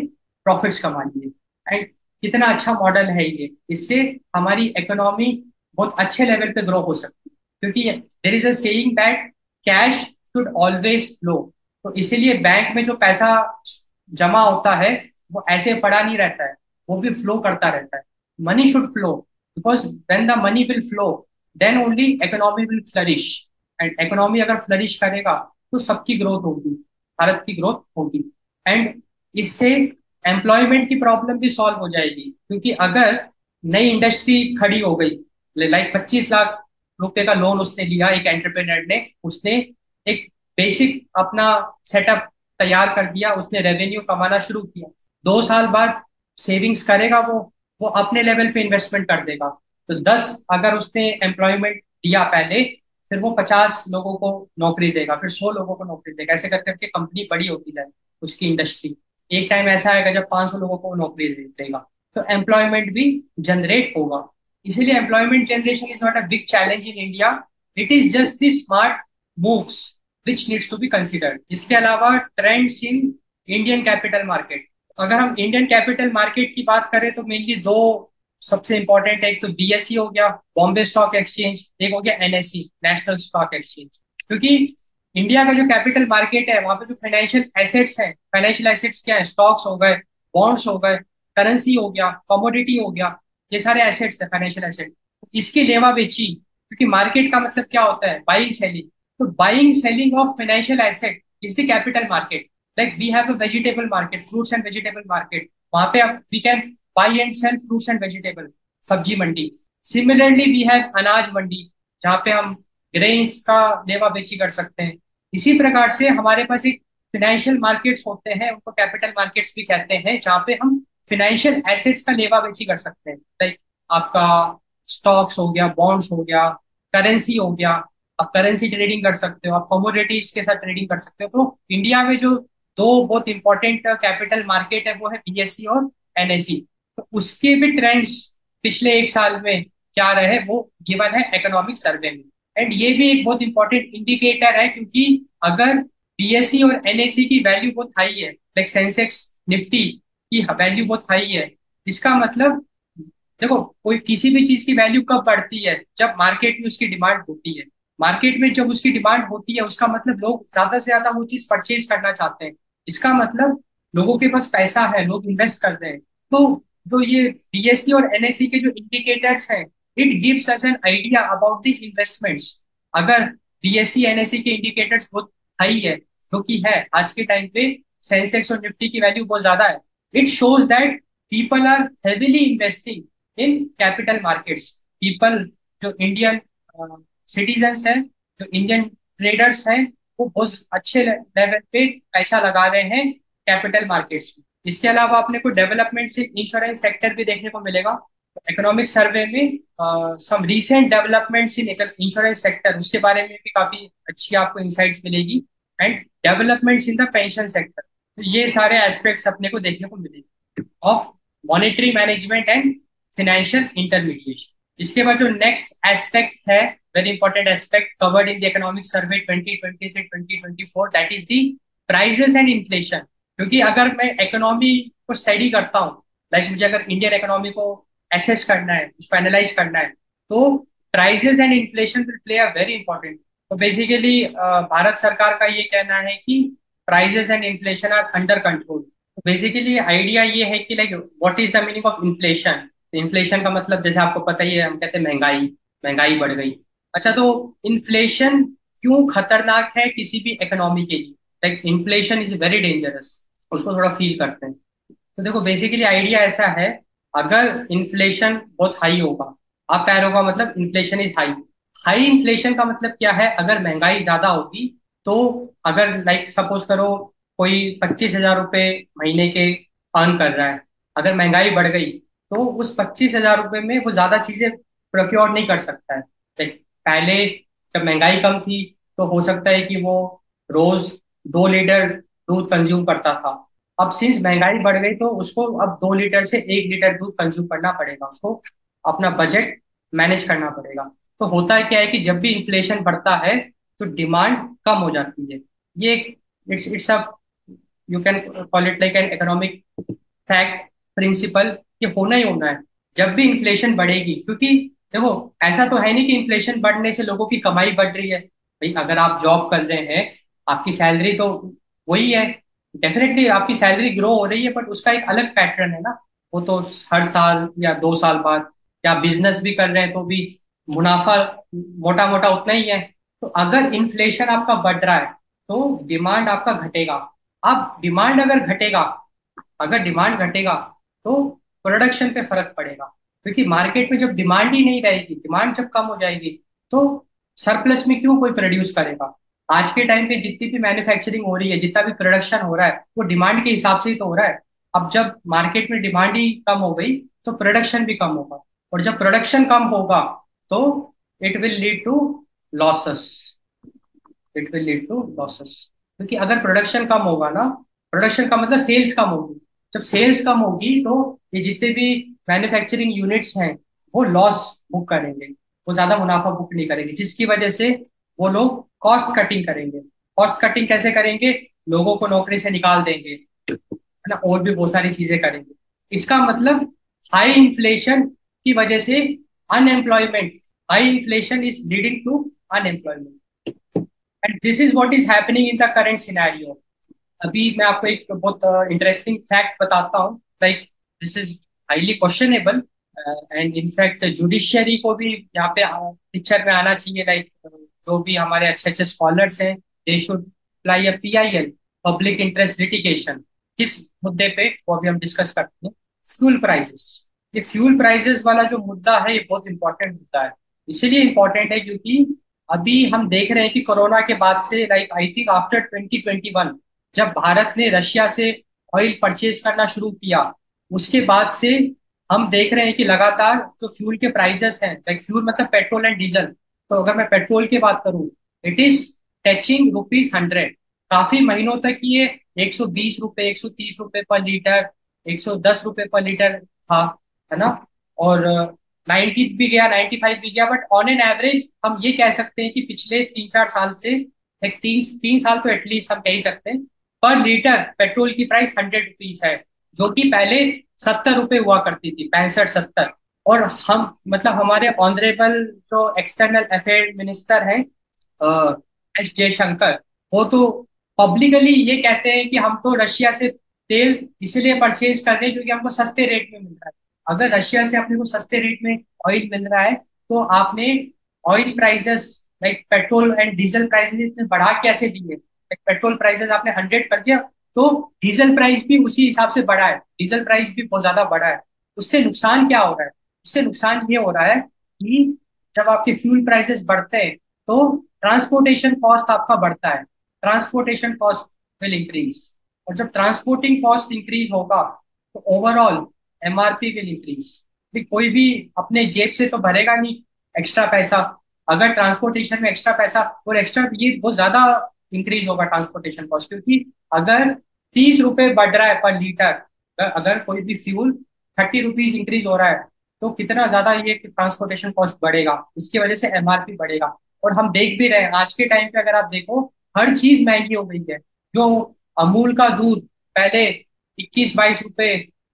प्रॉफिट्स कमा लिए। एंड कितना अच्छा मॉडल है ये, इससे हमारी इकोनॉमी बहुत अच्छे लेवल पे ग्रो हो सकती है, क्योंकि there is a saying that cash should always flow. तो इसीलिए बैंक में जो पैसा जमा होता है वो ऐसे पड़ा नहीं रहता है, वो भी फ्लो करता रहता है। Money should flow, because when the money will flow then only economy will flourish. And economy अगर फ्लरिश करेगा तो सबकी ग्रोथ होगी, भारत की ग्रोथ होगी। एंड इससे एम्प्लॉयमेंट की प्रॉब्लम भी सॉल्व हो जाएगी, क्योंकि अगर नई इंडस्ट्री खड़ी हो गई, लाइक 25 लाख रुपए का लोन उसने लिया, एक एंटरप्रेन्योर ने, उसने एक बेसिक अपना सेटअप तैयार कर दिया, उसने रेवेन्यू कमाना शुरू किया, 2 साल बाद सेविंग्स करेगा वो अपने लेवल पे इन्वेस्टमेंट कर देगा। तो 10 अगर उसने एम्प्लॉयमेंट दिया पहले, फिर वो 50 लोगों को नौकरी देगा, फिर 100 लोगों को नौकरी देगा, ऐसे कर करके कंपनी बड़ी होती जाए उसकी इंडस्ट्री। एक टाइम ऐसा आएगा जब 500 लोगों को नौकरी देगा, तो एम्प्लॉयमेंट भी जनरेट होगा। इसीलिए employment generation is not a big challenge in India, it is just the smart moves which needs to be considered. इसके अलावा trends in Indian capital market, अगर हम इंडियन कैपिटल मार्केट की बात करें तो मेनली दो सबसे इंपॉर्टेंट है, एक तो बीएसई हो गया, बॉम्बे स्टॉक एक्सचेंज, एक हो गया एनएसई, नेशनल स्टॉक एक्सचेंज। क्योंकि इंडिया का जो कैपिटल मार्केट है वहां पे जो फाइनेंशियल एसेट्स हैं, फाइनेंशियल एसेट्स क्या है, स्टॉक्स हो गए, बॉन्ड्स हो गए, करेंसी हो गया, कमोडिटी हो गया, ये सारे एसेट्स है, फाइनेंशियल एसेट। इसकी लेवा बेची, क्योंकि मार्केट का मतलब क्या होता है, बाइंग सेलिंग। तो buying selling of financial asset is the capital market. Like we have a vegetable market, fruits and vegetable market, वहां पे आप we can buy and sell fruits and vegetable, सब्जी मंडी। सिमिलरली वी हैव अनाज मंडी, जहाँ पे हम ग्रेन्स का लेवा बेची कर सकते हैं। इसी प्रकार से हमारे पास एक फिनेंशियल मार्केट्स होते हैं, उनको कैपिटल मार्केट्स भी कहते हैं, जहाँ पे हम फिनेंशियल एसेट्स का लेवा बेची कर सकते हैं। लाइक आपका स्टॉक्स हो गया, बॉन्ड्स हो गया, करेंसी हो गया, आप करेंसी ट्रेडिंग कर सकते हो, आप कमोडिटीज के साथ ट्रेडिंग कर सकते हो। तो इंडिया में जो दो बहुत इंपॉर्टेंट कैपिटल मार्केट है वो है बीएसई और एनएसई। तो उसके भी ट्रेंड्स पिछले 1 साल में क्या रहे वो गिवन है इकोनॉमिक सर्वे में। एंड ये भी एक बहुत इंपॉर्टेंट इंडिकेटर है, क्योंकि अगर बीएसई और एनएसई की वैल्यू बहुत हाई है, लाइक सेंसेक्स निफ्टी की वैल्यू बहुत हाई है, इसका मतलब देखो कोई किसी भी चीज की वैल्यू कब बढ़ती है, जब मार्केट में उसकी डिमांड होती है। मार्केट में जब उसकी डिमांड होती है उसका मतलब लोग ज्यादा से ज्यादा वो चीज परचेज करना चाहते हैं, इसका मतलब लोगों के पास पैसा है, लोग इन्वेस्ट कर रहे हैं। तो जो ये बीएसई और एनएसई के जो इंडिकेटर्स हैं, it gives us an idea about the investments. अगर बीएसई एनएसई के इंडिकेटर्स बहुत हाई है, जो कि है आज के टाइम पे, सेंसेक्स और निफ्टी की वैल्यू बहुत ज्यादा है, it shows that people are heavily investing in capital markets. People जो इंडियन सिटीजन्स हैं, जो इंडियन ट्रेडर्स हैं, वो बहुत अच्छे लेवल पे पैसा लगा रहे हैं कैपिटल मार्केट्स में। इसके अलावा आपने को डेवलपमेंट्स इन इंश्योरेंस सेक्टर भी देखने को मिलेगा। इकोनॉमिक सर्वे में some recent developments in insurance sector, उसके बारे में भी काफी अच्छी आपको इंसाइट्स मिलेगी। And developments in the pension sector, तो ये सारे एस्पेक्ट्स अपने को देखने को मिलेंगे of monetary management and financial intermediation. इसके बाद जो नेक्स्ट एस्पेक्ट है, very important aspect covered in the economic survey 2020 से 2024, that is the prices and inflation. क्योंकि अगर मैं इकोनॉमी को स्टडी करता हूँ, लाइक मुझे अगर इंडियन इकोनॉमी को एसेस करना है, उसको एनालाइज करना है, तो prices and inflation will play a very important. तो बेसिकली भारत सरकार का ये कहना है कि prices and inflation are under control. तो बेसिकली आइडिया ये है कि like what is the meaning of inflation. Inflation का मतलब जैसे आपको पता ही है, हम कहते हैं महंगाई, महंगाई बढ़ गई। अच्छा, तो इन्फ्लेशन क्यों खतरनाक है किसी भी इकोनॉमी के लिए? Like inflation is very dangerous, उसको थोड़ा फील करते हैं। तो देखो बेसिकली आइडिया ऐसा है, अगर इन्फ्लेशन बहुत हाई होगा, आप कह रहे होगा मतलब inflation is high. High inflation का मतलब क्या है? अगर महंगाई ज्यादा होगी, तो अगर लाइक सपोज करो कोई 25,000 रुपये महीने के अर्न कर रहा है, अगर महंगाई बढ़ गई तो उस 25,000 रुपये में वो ज्यादा चीजें प्रोक्योर नहीं कर सकता है। लाइक पहले जब महंगाई कम थी तो हो सकता है कि वो रोज 2 लीटर दूध कंज्यूम करता था। अब सिंस महंगाई बढ़ गई तो उसको अब 2 लीटर से 1 लीटर दूध कंज्यूम करना पड़ेगा, उसको अपना बजट मैनेज करना पड़ेगा। तो होता है क्या है कि जब भी इन्फ्लेशन बढ़ता है तो डिमांड कम हो जाती है। ये it's a, you can call it like an economic fact, principle, ये होना ही होना है जब भी इन्फ्लेशन बढ़ेगी। क्योंकि देखो ऐसा तो है नहीं कि इन्फ्लेशन बढ़ने से लोगों की कमाई बढ़ रही है। भाई अगर आप जॉब कर रहे हैं, आपकी सैलरी तो वही है, डेफिनेटली आपकी सैलरी ग्रो हो रही है, बट उसका एक अलग पैटर्न है ना। वो तो हर साल या 2 साल बाद, या बिजनेस भी कर रहे हैं तो भी मुनाफा मोटा मोटा उतना ही है। तो अगर इन्फ्लेशन आपका बढ़ रहा है तो डिमांड आपका घटेगा। अब डिमांड अगर घटेगा, अगर डिमांड घटेगा तो प्रोडक्शन पे फर्क पड़ेगा। क्योंकि मार्केट में जब डिमांड ही नहीं रहेगी, डिमांड जब कम हो जाएगी, तो सरप्लस में क्यों कोई प्रोड्यूस करेगा? आज के टाइम पे जितनी भी मैन्युफैक्चरिंग हो रही है, जितना भी प्रोडक्शन हो रहा है, वो डिमांड के हिसाब से ही तो हो रहा है। अब जब मार्केट में डिमांड ही कम हो गई तो प्रोडक्शन भी कम होगा, और जब प्रोडक्शन कम होगा तो it will lead to losses, it will lead to losses. क्योंकि अगर प्रोडक्शन कम होगा ना, प्रोडक्शन का मतलब सेल्स कम होगी। जब सेल्स कम होगी तो ये जितने भी मैन्युफैक्चरिंग यूनिट्स हैं वो लॉस बुक करेंगे, वो ज्यादा मुनाफा बुक नहीं करेंगे, जिसकी वजह से वो लोग कॉस्ट कटिंग करेंगे। कॉस्ट कटिंग कैसे करेंगे? लोगों को नौकरी से निकाल देंगे, है ना, और भी बहुत सारी चीजें करेंगे। इसका मतलब हाई इन्फ्लेशन की वजह से unemployment, high inflation is leading to unemployment, and this is what is happening in the current scenario. अभी मैं आपको एक बहुत इंटरेस्टिंग फैक्ट बताता हूँ, like this is highly questionable, and in fact judiciary को भी यहाँ पे पिक्चर में आना चाहिए। लाइक जो भी हमारे अच्छे अच्छे स्कॉलर्स हैं, they should apply a PIL, public interest litigation. किस मुद्दे पे, वो अभी हम डिस्कस करते हैं, फ्यूल प्राइसेस। ये फ्यूल प्राइसेस वाला जो मुद्दा है ये बहुत इंपॉर्टेंट मुद्दा है। इसीलिए इंपॉर्टेंट है क्योंकि अभी हम देख रहे हैं कि कोरोना के बाद से, लाइक आई थिंक आफ्टर 2021, जब भारत ने रशिया से ऑयल परचेज करना शुरू किया, उसके बाद से हम देख रहे हैं कि लगातार जो फ्यूल के प्राइसेस हैं, लाइक फ्यूल मतलब पेट्रोल एंड डीजल, तो अगर मैं पेट्रोल की बात करूं, इट इज टचिंग ₹100। काफी महीनों तक ये ₹120, ₹130 पर लीटर, ₹110 पर लीटर था, है ना। और 90 भी गया, 95 भी गया, बट ऑन एन एवरेज हम ये कह सकते हैं कि पिछले 3-4 साल से, एक तीन तीन साल तो एटलीस्ट हम कह ही सकते हैं, पर लीटर पेट्रोल की प्राइस ₹100 है, जो कि पहले ₹70 हुआ करती थी, 65-70। और हम मतलब हमारे ऑनरेबल जो एक्सटर्नल अफेयर मिनिस्टर हैं, S. जयशंकर, वो तो पब्लिकली ये कहते हैं कि हम तो रशिया से तेल इसलिए परचेज कर रहे हैं क्योंकि हमको सस्ते रेट में मिल रहा है। अगर रशिया से अपने को सस्ते रेट में ऑयल मिल रहा है तो आपने oil prices, like petrol and diesel prices इतने बढ़ा कैसे दिए? पेट्रोल प्राइसेस आपने 100 कर दिया, तो डीजल प्राइस भी उसी हिसाब से बढ़ा है, डीजल प्राइस भी बहुत ज्यादा बढ़ा है। उससे नुकसान क्या हो रहा है? उससे नुकसान ये हो रहा है कि जब आपके फ्यूल प्राइसेस बढ़ते हैं तो ट्रांसपोर्टेशन कॉस्ट आपका बढ़ता है, ट्रांसपोर्टेशन कॉस्ट विल इंक्रीज। और जब ट्रांसपोर्टिंग कॉस्ट इंक्रीज होगा तो ओवरऑल एमआरपी विल इंक्रीज। कोई भी अपने जेब से तो भरेगा नहीं एक्स्ट्रा पैसा। अगर ट्रांसपोर्टेशन में एक्स्ट्रा पैसा और एक्स्ट्रा ये बहुत ज्यादा इंक्रीज होगा ट्रांसपोर्टेशन कॉस्ट, क्योंकि अगर 30 रुपए बढ़ रहा है पर लीटर, अगर कोई भी फ्यूल 30 रुपीज इंक्रीज हो रहा है तो कितना ज्यादा ये ट्रांसपोर्टेशन कॉस्ट बढ़ेगा, इसकी वजह से एमआरपी बढ़ेगा। और हम देख भी रहे हैं आज के टाइम पे, अगर आप देखो हर चीज महंगी हो गई है। जो अमूल का दूध पहले 21-22 रुपए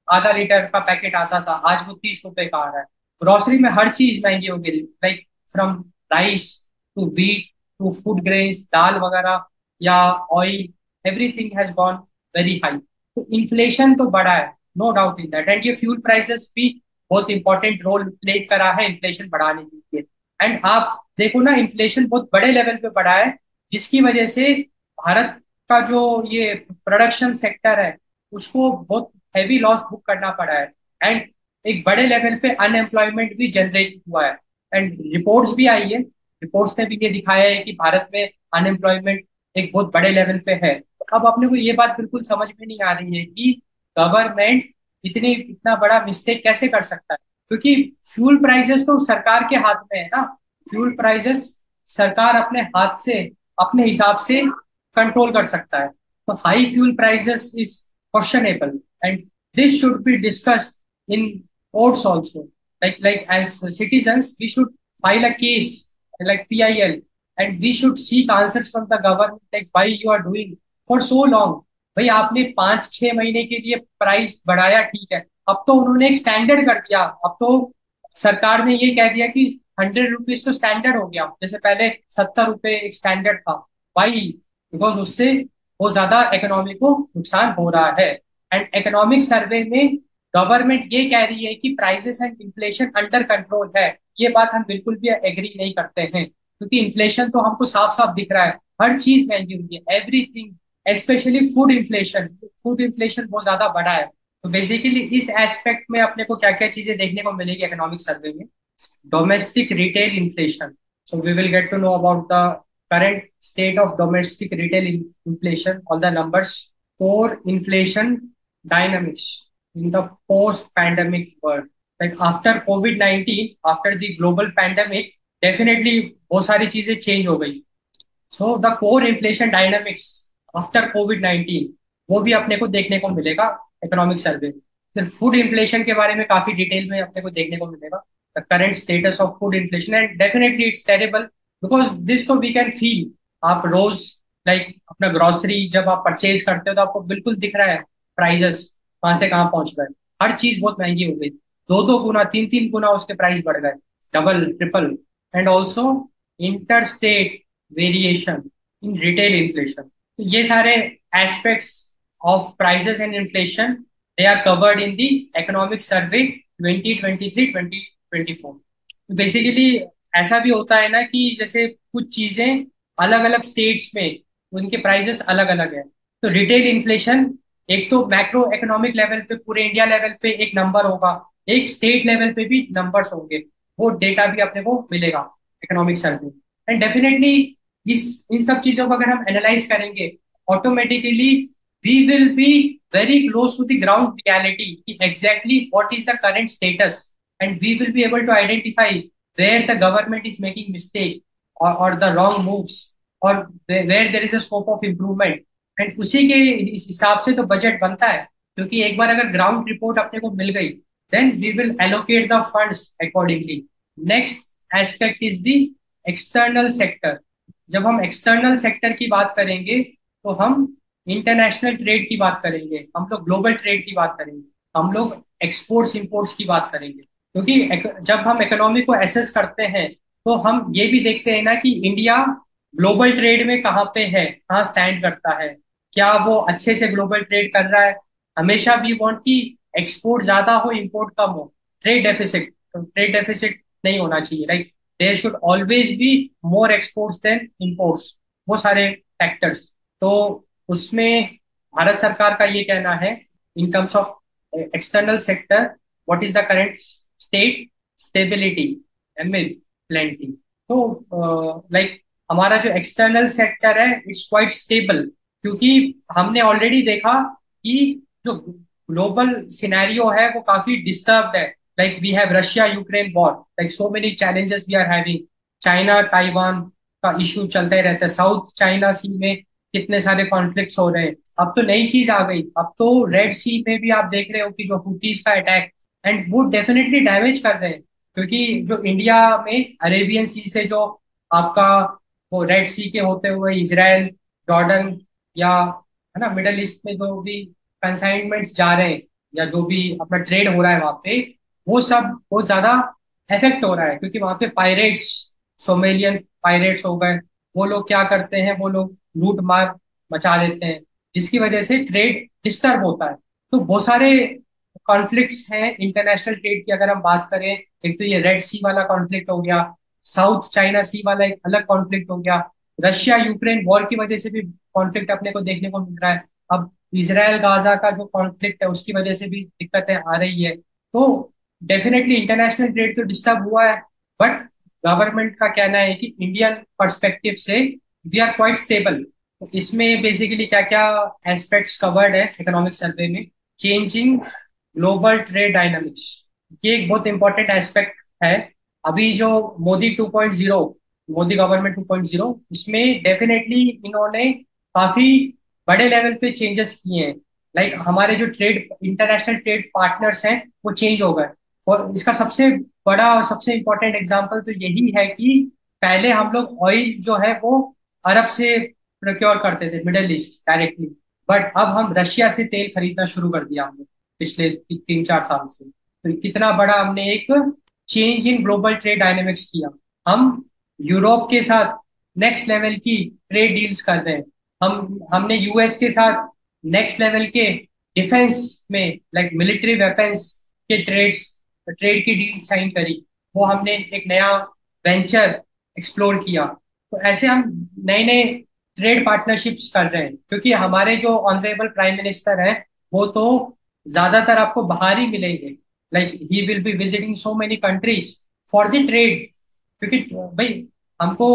आधा लीटर का पैकेट आता था, आज वो 30 रुपए का आ रहा है। ग्रोसरी में हर चीज महंगी हो गई, like from rice to wheat to food grains, दाल वगैरह या oil, everything has gone very high. तो इन्फ्लेशन तो बढ़ा है, no doubt in that, and ये फ्यूल प्राइसेस भी बहुत इंपॉर्टेंट रोल प्ले करा है इन्फ्लेशन बढ़ाने के लिए। एंड आप देखो ना, इन्फ्लेशन बहुत बड़े लेवल पे बढ़ा है, जिसकी वजह से भारत का जो ये प्रोडक्शन सेक्टर है उसको बहुत हैवी लॉस बुक करना पड़ा है। एंड एक बड़े लेवल पे अनएम्प्लॉयमेंट भी जनरेट हुआ है। एंड रिपोर्ट्स भी आई है, रिपोर्ट्स ने भी ये दिखाया है कि भारत में अनएम्प्लॉयमेंट एक बहुत बड़े लेवल पे है। तो अब अपने को ये बात बिल्कुल समझ में नहीं आ रही है कि गवर्नमेंट इतना बड़ा मिस्टेक कैसे कर सकता है, क्योंकि फ्यूल प्राइसेस तो सरकार के हाथ में है ना। फ्यूल प्राइसेस सरकार अपने हाथ से अपने हिसाब से कंट्रोल कर सकता है। तो high fuel prices is questionable and this should be discussed in courts also. like as citizens we should file a case like PIL, and we should seek answers from the government like why you are doing for so long। भाई आपने 5-6 महीने के लिए price बढ़ाया, ठीक है, अब तो उन्होंने एक स्टैंडर्ड कर दिया। अब तो सरकार ने ये कह दिया कि 100 रुपीज तो स्टैंडर्ड हो गया, जैसे पहले 70 रुपए एक स्टैंडर्ड था। वाई? बिकॉज उससे बहुत ज्यादा इकोनॉमी को नुकसान हो रहा है। एंड इकोनॉमिक सर्वे में गवर्नमेंट ये कह रही है कि prices and inflation under control है। ये बात हम बिल्कुल भी एग्री नहीं करते हैं, क्योंकि इन्फ्लेशन तो हमको साफ साफ दिख रहा है, हर चीज महंगी हुई है, everything, specially food inflation. Food inflation बहुत ज्यादा बढ़ा है। तो बेसिकली इस एस्पेक्ट में अपने को क्या क्या चीजें देखने को मिलेगी इकोनॉमिक सर्वे में? domestic retail inflation. So we will get to know about the current state of domestic retail inflation, all the numbers, core inflation dynamics in the post-pandemic world. Like after COVID-19, after the global pandemic, definitely बहुत सारी चीजें change हो गई। So the core inflation dynamics after कोविड-19 वो भी अपने को देखने को मिलेगा इकोनॉमिक सर्वे। फिर फूड इन्फ्लेशन के बारे में काफी डिटेल में अपने को देखने को मिलेगा, the current status of food inflation, and definitely it's terrible because this तो वी कैन फील। आप रोज अपना ग्रोसरी जब आप परचेज करते हो तो आपको बिल्कुल दिख रहा है प्राइजेस कहाँ से कहाँ पहुंच गए। हर चीज बहुत महंगी हो गई, दो दो गुना, तीन तीन गुना उसके प्राइस बढ़ गए, double triple. And also inter state variation in retail inflation. तो ये सारे aspects of prices and inflation they are covered in the economic survey 2023-2024। तो बेसिकली ऐसा भी होता है ना कि जैसे कुछ चीजें अलग अलग स्टेट्स में उनके प्राइसेस अलग अलग है। तो रिटेल इन्फ्लेशन एक तो मैक्रो इकोनॉमिक लेवल पे पूरे इंडिया लेवल पे एक नंबर होगा, एक स्टेट लेवल पे भी नंबर्स होंगे, वो डेटा भी अपने को मिलेगा इकोनॉमिक सर्वे। एंड डेफिनेटली इस इन सब चीजों को अगर हम एनालाइज करेंगे automatically we will be very close to the ground reality कि exactly what is the current status, and we will be able to identify where the government is making mistake or the wrong moves, or where there is a scope of improvement। and उसी के इस हिसाब से तो budget बनता है, क्योंकि एक बार अगर ग्राउंड रिपोर्ट अपने को मिल गई then we will allocate the funds accordingly। next aspect is the external sector। जब हम एक्सटर्नल सेक्टर की बात करेंगे तो हम इंटरनेशनल ट्रेड की बात करेंगे, हम लोग ग्लोबल ट्रेड की बात करेंगे, हम लोग एक्सपोर्ट्स इंपोर्ट्स की बात करेंगे। क्योंकि जब हम इकोनॉमी को एसेस करते हैं तो हम ये भी देखते हैं ना कि इंडिया ग्लोबल ट्रेड में कहाँ पे है, कहाँ स्टैंड करता है, क्या वो अच्छे से ग्लोबल ट्रेड कर रहा है। हमेशा वी वांट कि एक्सपोर्ट ज्यादा हो, इंपोर्ट कम हो, ट्रेड डेफिसिट नहीं होना चाहिए। There should always be more exports than imports, वो सारे फैक्टर्स। तो उसमें भारत सरकार का ये कहना है इन terms of external sector, what is the current state stability एमिड plenty. तो लाइक हमारा जो एक्सटर्नल सेक्टर है इट्स क्वाइट स्टेबल, क्योंकि हमने ऑलरेडी देखा कि जो ग्लोबल सिनेरियो है वो काफी डिस्टर्ब्ड है। Like we have Russia Ukraine war, like so many challenges we are having. China Taiwan का इशू चलते रहता है, साउथ चाइना सी में कितने सारे कॉन्फ्लिक्ट्स हो रहे हैं। अब तो नई चीज आ गई, अब तो रेड सी में भी आप देख रहे हो कि जो हुतीज का अटैक, एंड वो डेफिनेटली डैमेज कर रहे हैं, क्योंकि जो इंडिया में अरेबियन सी से जो आपका वो रेड सी के होते हुए इजराइल जॉर्डन या है ना मिडल ईस्ट में जो भी कंसाइनमेंट्स जा रहे हैं या जो भी अपना ट्रेड हो रहा है वहां पे, वो सब बहुत ज्यादा इफेक्ट हो रहा है, क्योंकि वहां पे पायरेट्स, सोमेलियन पायरेट्स हो गए, वो लोग क्या करते हैं, वो लोग लूट मार मचा देते हैं, जिसकी वजह से ट्रेड डिस्टर्ब होता है। तो बहुत सारे कॉन्फ्लिक्ट्स हैं इंटरनेशनल ट्रेड की अगर हम बात करें। एक तो ये रेड सी वाला कॉन्फ्लिक्ट हो गया, साउथ चाइना सी वाला एक अलग कॉन्फ्लिक्ट हो गया, रशिया यूक्रेन वॉर की वजह से भी कॉन्फ्लिक्ट अपने को देखने को मिल रहा है। अब इसराइल गाजा का जो कॉन्फ्लिक्ट है उसकी वजह से भी दिक्कतें आ रही है। तो डेफिनेटली इंटरनेशनल ट्रेड तो डिस्टर्ब हुआ है, बट गवर्नमेंट का कहना है कि इंडियन पर्सपेक्टिव से वी आर क्वाइट स्टेबल। तो इसमें बेसिकली क्या क्या एस्पेक्ट्स कवर्ड है इकोनॉमिक सर्वे में? चेंजिंग ग्लोबल ट्रेड डायनामिक्स, ये एक बहुत इंपॉर्टेंट एस्पेक्ट है। अभी जो मोदी 2.0, मोदी गवर्नमेंट 2.0, उसमें डेफिनेटली इन्होंने काफी बड़े लेवल पे चेंजेस किए हैं। लाइक हमारे जो ट्रेड इंटरनेशनल ट्रेड पार्टनर्स हैं वो चेंज हो गए। और इसका सबसे बड़ा और सबसे इंपॉर्टेंट एग्जांपल तो यही है कि पहले हम लोग ऑयल जो है वो अरब से प्रोक्योर करते थे, मिडल ईस्ट डायरेक्टली, बट अब हम रशिया से तेल खरीदना शुरू कर दिया हमने पिछले 3-4 साल से। तो कितना बड़ा हमने एक change in global trade dynamics किया। हम यूरोप के साथ नेक्स्ट लेवल की ट्रेड डील्स कर रहे हैं। हमने यूएस के साथ नेक्स्ट लेवल के डिफेंस में लाइक मिलिट्री वेपन्स के ट्रेड की डील साइन करी। वो हमने एक नया वेंचर एक्सप्लोर किया। तो ऐसे हम नए नए ट्रेड पार्टनरशिप्स कर रहे हैं, क्योंकि हमारे जो ऑनरेबल प्राइम मिनिस्टर हैं वो तो ज्यादातर आपको बाहर ही मिलेंगे। Like he will be visiting so many countries for the trade, क्योंकि भाई हमको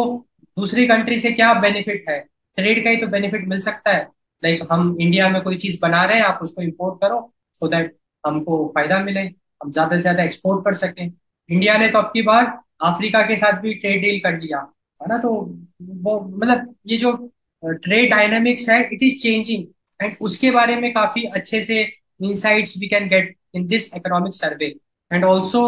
दूसरी कंट्री से क्या बेनिफिट है? ट्रेड का ही तो बेनिफिट मिल सकता है। लाइक हम इंडिया में कोई चीज बना रहे हैं, आप उसको इंपोर्ट करो सो दैट हमको फायदा मिले, हम ज्यादा से ज्यादा एक्सपोर्ट कर सकें। इंडिया ने तो अब की बार अफ्रीका के साथ भी ट्रेड डील कर लिया है ना। तो वो मतलब ये जो ट्रेड डायनामिक्स है इट इज चेंजिंग, एंड उसके बारे में काफी अच्छे से insights we can get in this economic survey. And also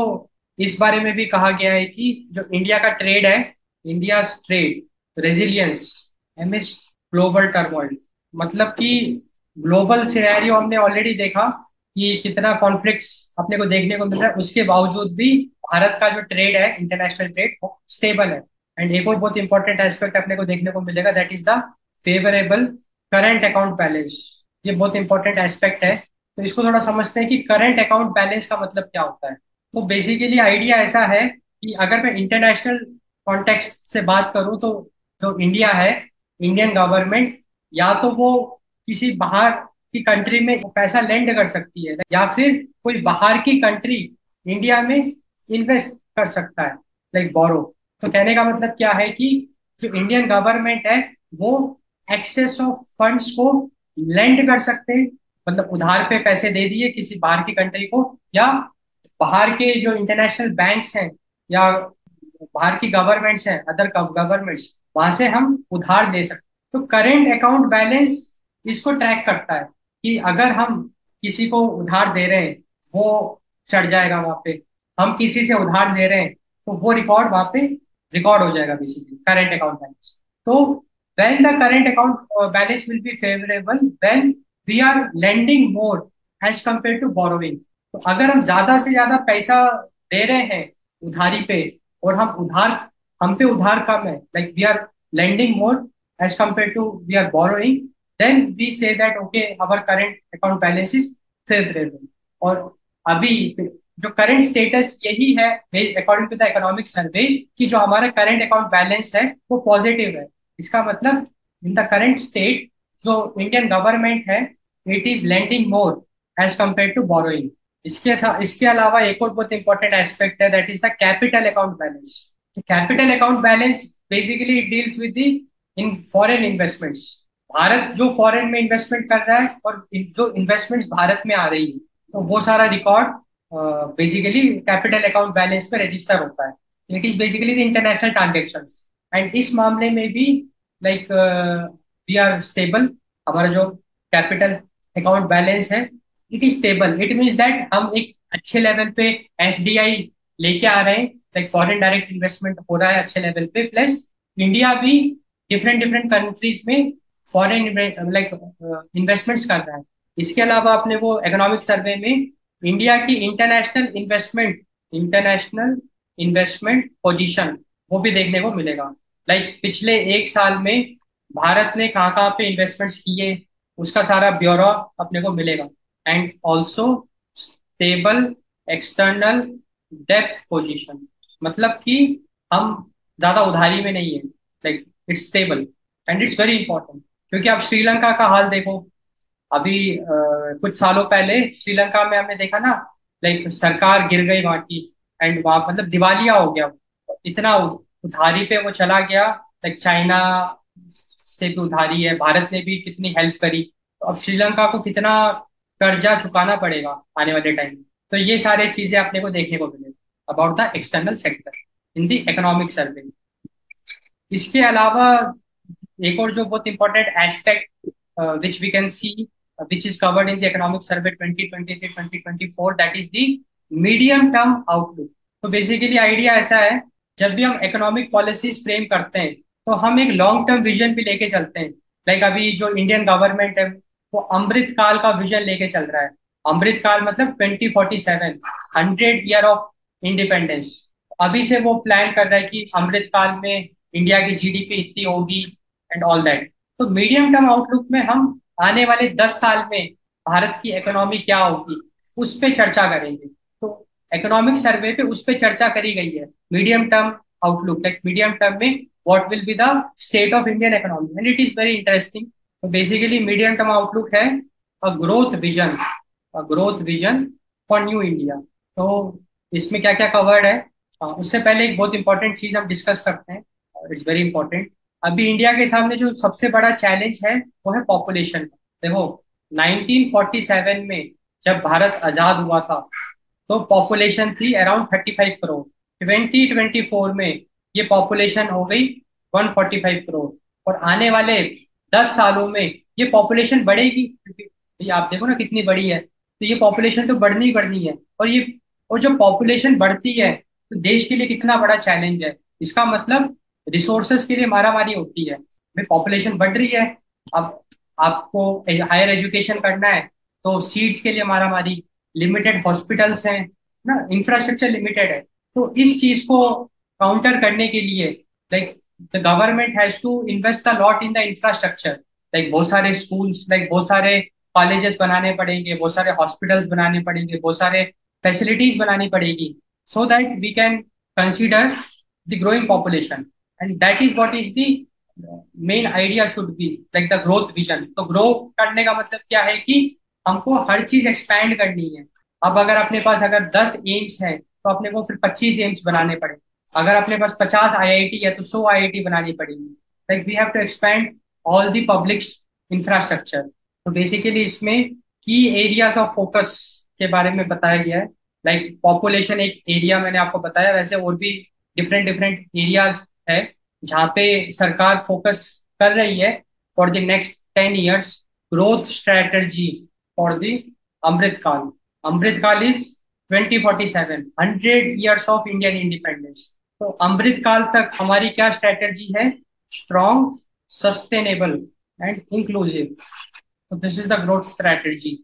इस बारे में भी कहा गया है कि जो इंडिया का ट्रेड है, India trade resilience amidst global turmoil, मतलब कि ग्लोबल सिनेरियो हमने ऑलरेडी देखा कि कितना कॉन्फ्लिक्ट्स अपने को देखने को मिल रहा है, उसके बावजूद भी भारत का जो ट्रेड है इंटरनेशनल ट्रेड वो स्टेबल है। एंड एक और बहुत इंपॉर्टेंट एस्पेक्ट अपने को देखने को मिलेगा, that is the favourable current account balance. ये बहुत इंपॉर्टेंट एस्पेक्ट है। तो इसको थोड़ा समझते हैं कि करंट अकाउंट बैलेंस का मतलब क्या होता है। तो बेसिकली आइडिया ऐसा है कि अगर मैं इंटरनेशनल कॉन्टेक्स्ट से बात करूं तो जो इंडिया है, इंडियन गवर्नमेंट या तो वो किसी बाहर की कंट्री में पैसा लेंड कर सकती है, या फिर कोई बाहर की कंट्री इंडिया में इन्वेस्ट कर सकता है, लाइक बोरो। तो कहने का मतलब क्या है कि जो इंडियन गवर्नमेंट है वो एक्सेस ऑफ फंड्स को लेंड कर सकते हैं, मतलब उधार पे पैसे दे दिए किसी बाहर की कंट्री को, या बाहर के जो इंटरनेशनल बैंक्स हैं या बाहर की गवर्नमेंट्स हैं, अदर गवर्नमेंट्स, वहां से हम उधार दे सकते हैं। तो करेंट अकाउंट बैलेंस इसको ट्रैक करता है कि अगर हम किसी को उधार दे रहे हैं वो चढ़ जाएगा वहां पे, हम किसी से उधार दे रहे हैं तो वो रिकॉर्ड वहां पे रिकॉर्ड हो जाएगा, बेसिकली करंट अकाउंट बैलेंस। तो when the current account balance will be favorable when we are lending more as compared to borrowing। तो अगर हम ज्यादा से ज्यादा पैसा दे रहे हैं उधारी पे और हम पे उधार कम है, like we are lending more as compare to we are borrowing, then we say that okay our current account balance is favourable. और अभी जो करंट स्टेटस यही है according to the economic survey कि जो हमारा करंट अकाउंट बैलेंस है वो पॉजिटिव है। इसका मतलब इन द करंट स्टेट जो इंडियन गवर्नमेंट है it is lending more as compare to borrowing. इसके अलावा एक और बहुत इंपॉर्टेंट एस्पेक्ट है, that is the capital account balance. Capital account balance basically it deals with the in foreign investments. Bharat जो foreign में इन्वेस्टमेंट कर रहा है और जो इन्वेस्टमेंट्स भारत में आ रही है, तो वो सारा record basically capital account balance में रजिस्टर होता है। It is basically the international transactions. And इस मामले में भी लाइक वी आर स्टेबल। हमारा जो कैपिटल अकाउंट बैलेंस है, it is stable. It means that हम एक अच्छे लेवल पे एफडीआई लेके आ रहे हैं, लाइक फॉरेन डायरेक्ट इन्वेस्टमेंट हो रहा है अच्छे लेवल पे, प्लस इंडिया भी डिफरेंट डिफरेंट कंट्रीज में फॉरेन लाइक इन्वेस्टमेंट्स कर रहा है। इसके अलावा अपने वो इकोनॉमिक सर्वे में इंडिया की इंटरनेशनल इन्वेस्टमेंट पोजीशन वो भी देखने को मिलेगा। लाइक पिछले एक साल में भारत ने कहाँ कहाँ पे इन्वेस्टमेंट्स किए, उसका सारा ब्यौरा अपने को मिलेगा। And also stable external depth position, मतलब कि हम ज्यादा उधारी में नहीं है, like it's stable. And it's very important, क्योंकि आप श्रीलंका का हाल देखो। अभी कुछ सालों पहले श्रीलंका में हमने देखा ना, लाइक सरकार गिर गई वहां की, एंड वहां मतलब दिवालिया हो गया। इतना उधारी पे वो चला गया। लाइक चाइना से भी उधारी है, भारत ने भी कितनी हेल्प करी, तो अब श्रीलंका को कितना कर्जा चुकाना पड़ेगा आने वाले टाइम में। तो ये सारी चीजें अपने को देखने को मिलेगी about the external sector in the economic survey. इसके अलावा एक और जो बहुत important aspect which we can see which is covered in the economic survey 2023-2024, that is the medium term outlook. तो बेसिकली आइडिया ऐसा है, जब भी हम इकोनॉमिक पॉलिसीज फ्रेम करते हैं तो हम एक लॉन्ग टर्म विजन भी लेके चलते हैं। लाइक अभी जो इंडियन गवर्नमेंट है वो अमृत काल का विजन लेके चल रहा है। अमृत काल मतलब 2047, 100 ईयर ऑफ इंडिपेंडेंस। अभी से वो प्लान कर रहा है कि अमृत काल में इंडिया की जीडीपी इतनी होगी एंड ऑल दैट। तो मीडियम टर्म आउटलुक में हम आने वाले 10 साल में भारत की इकोनॉमी क्या होगी उस पे चर्चा करेंगे। तो इकोनॉमिक सर्वे पे उस पे चर्चा करी गई है, medium term outlook, like medium term में what will be the state of Indian economy, and it is very interesting. तो बेसिकली मीडियम टर्म आउटलुक है a growth vision for new India. तो इसमें क्या क्या कवर्ड है, उससे पहले एक बहुत इंपॉर्टेंट चीज हम डिस्कस करते हैं, इट्स वेरी इंपॉर्टेंट। अभी इंडिया के सामने जो सबसे बड़ा चैलेंज है वो है पॉपुलेशन। देखो 1947 में जब भारत आजाद हुआ था तो पॉपुलेशन थी अराउंड 35 करोड़। 2024 में ये पॉपुलेशन हो गई 145 करोड़। और आने वाले 10 सालों में ये पॉपुलेशन बढ़ेगी, क्योंकि ये आप देखो ना कितनी बड़ी है, तो ये पॉपुलेशन तो बढ़नी ही बढ़नी है। और जो पॉपुलेशन बढ़ती है तो देश के लिए कितना बड़ा चैलेंज है। इसका मतलब रिसोर्सेस के लिए मारामारी होती है। भाई पॉपुलेशन बढ़ रही है, अब आपको हायर एजुकेशन करना है तो सीट्स के लिए मारामारी, लिमिटेड हॉस्पिटल्स हैं ना, इंफ्रास्ट्रक्चर लिमिटेड है। तो इस चीज को काउंटर करने के लिए like the government has to invest a lot in the infrastructure. Like बहुत सारे स्कूल्स, लाइक बहुत सारे कॉलेजेस बनाने पड़ेंगे, बहुत सारे हॉस्पिटल्स बनाने पड़ेंगे, बहुत सारे फैसिलिटीज बनानी पड़ेगी, so that we can consider the growing population. And that is what is the main idea should be like the growth vision. तो ग्रो करने का मतलब क्या है कि हमको हर चीज एक्सपैंड करनी है। अब अगर अपने पास अगर 10 एम्स है तो अपने को फिर 25 एम्स बनाने पड़े। अगर अपने पास 50 आईआईटी है तो 100 आईआईटी बनानी पड़ेगी। Like we have to expand all the public infrastructure. तो बेसिकली इसमें की एरियाज ऑफ फोकस के बारे में बताया गया है। लाइक पॉपुलेशन एक एरिया मैंने आपको बताया, वैसे और भी डिफरेंट डिफरेंट एरियाज है जहाँ पे सरकार फोकस कर रही है for the next 10 years। Growth strategy for the Amritkaal. Amritkaal is 2047, 100 years of Indian independence. तो अमृतकाल तक हमारी क्या स्ट्रेटजी है, स्ट्रॉन्ग, सस्टेनेबल एंड इंक्लूसिव। तो this is the growth strategy.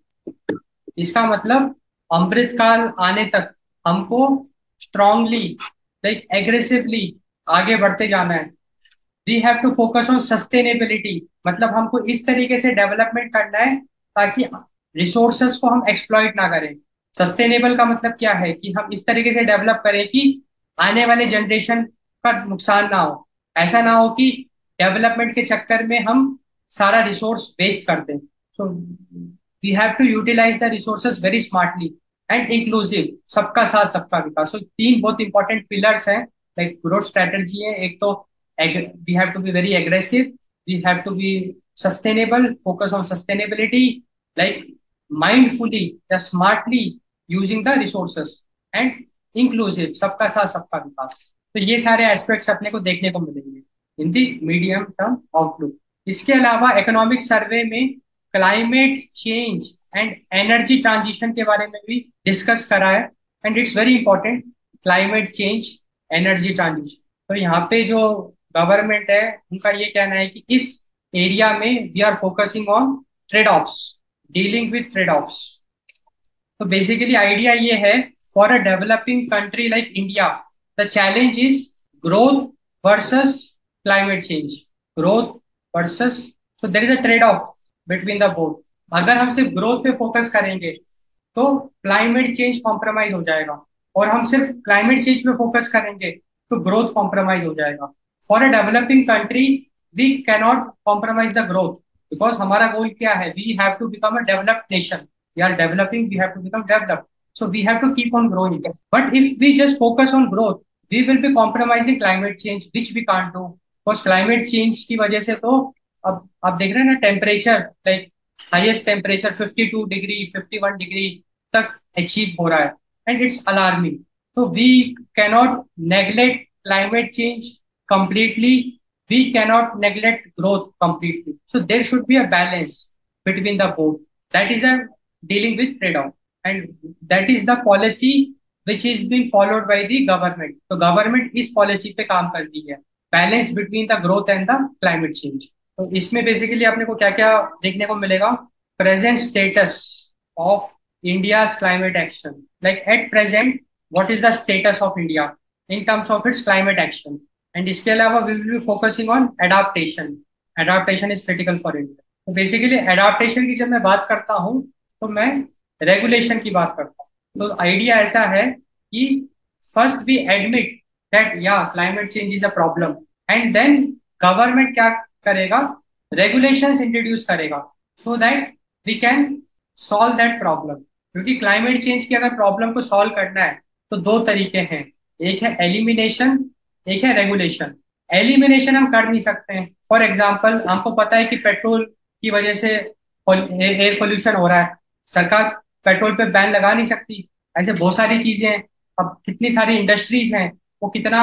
इसका मतलब अमृतकाल आने तक हमको स्ट्रांगली लाइक एग्रेसिवली आगे बढ़ते जाना है। We have to focus on sustainability, मतलब हमको इस तरीके से डेवलपमेंट करना है ताकि रिसोर्सेस को हम एक्सप्लॉइट ना करें। सस्टेनेबल का मतलब क्या है कि हम इस तरीके से डेवलप करें कि आने वाले जनरेशन का नुकसान ना हो। ऐसा ना हो कि डेवलपमेंट के चक्कर में हम सारा रिसोर्स वेस्ट कर दें। So we have to utilise the resources very smartly and inclusive, सबका साथ सबका विकास। तो तीन बहुत इंपॉर्टेंट पिलर्स हैं लाइक ग्रोथ स्ट्रेटजी है। एक तो we have to be very aggressive, we have to be sustainable, focus on sustainability, like mindfully या smartly using the resources, and inclusive, सबका साथ सबका विकास। तो ये सारे एस्पेक्ट्स अपने को देखने को मिलेंगे इन दी मीडियम टर्म आउटलुक। इसके अलावा इकोनॉमिक सर्वे में climate change and energy transition के बारे में भी डिस्कस करा है, and it's very important, climate change energy transition. तो यहाँ पे जो गवर्नमेंट है उनका ये कहना है कि इस एरिया में we are focusing on trade offs, dealing with trade offs. तो बेसिकली आइडिया ये है, for a developing country like India the challenge is growth versus climate change, growth versus, so there is a trade off between the both. अगर हम सिर्फ growth पे focus करेंगे तो climate change compromise हो जाएगा, और हम सिर्फ क्लाइमेट चेंज पे फोकस करेंगे तो ग्रोथ कॉम्प्रोमाइज हो जाएगा। For a developing country we cannot compromise the growth, because हमारा गोल क्या है, we have to become a developed nation, we are developing, we have to become developed, so we have to keep on growing. But if we just focus on growth, we will be compromising climate change, which we can't do, because climate change की वजह से तो अब आप देख रहे हैं ना, temperature like highest temperature 52 degree 51 degree तक अचीव हो रहा है, एंड इट्स अलार्मिंग। तो we cannot neglect climate change completely, we cannot neglect growth completely, so there should be a balance between the both, that is a dealing with trade-off, and that is the policy which is being followed by the government। तो government इस policy पे काम कर रही है, balance between the growth and the climate change. तो इसमें basically आपने को क्या क्या देखने को मिलेगा, present status of India's climate action, like at present what is the status of India in terms of its climate action, and इसके अलावा we will be focusing on adaptation, adaptation is critical for India. तो basically adaptation की जब मैं बात करता हूँ तो मैं रेगुलेशन की बात करता हूँ। तो आइडिया ऐसा है कि फर्स्ट वी एडमिट दैट या climate change is a problem, and then government क्या करेगा, रेगुलेशंस इंट्रोड्यूस करेगा, so that we can solve that problem. क्योंकि क्लाइमेट चेंज की अगर प्रॉब्लम को सॉल्व करना है तो दो तरीके हैं, एक है एलिमिनेशन, एक है रेगुलेशन। एलिमिनेशन हम कर नहीं सकते हैं, फॉर एग्जाम्पल हमको पता है कि पेट्रोल की वजह से एयर पोल्यूशन हो रहा है, सरकार पेट्रोल पे बैन लगा नहीं सकती, ऐसे बहुत सारी चीजें हैं। अब कितनी सारी इंडस्ट्रीज हैं, वो कितना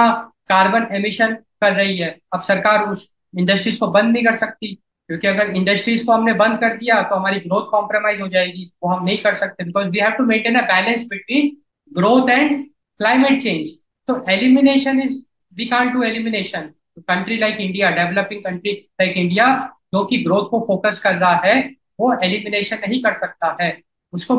कार्बन एमिशन कर रही है, अब सरकार उस इंडस्ट्रीज को बंद नहीं कर सकती, क्योंकि अगर इंडस्ट्रीज को हमने बंद कर दिया तो हमारी ग्रोथ कॉम्प्रोमाइज हो जाएगी, वो हम नहीं कर सकते, because we have to maintain a balance between growth and climate change. तो elimination is, we can't do elimination. Country like India, developing country like India जो कि ग्रोथ को फोकस कर रहा है, वो एलिमिनेशन नहीं कर सकता है, उसको,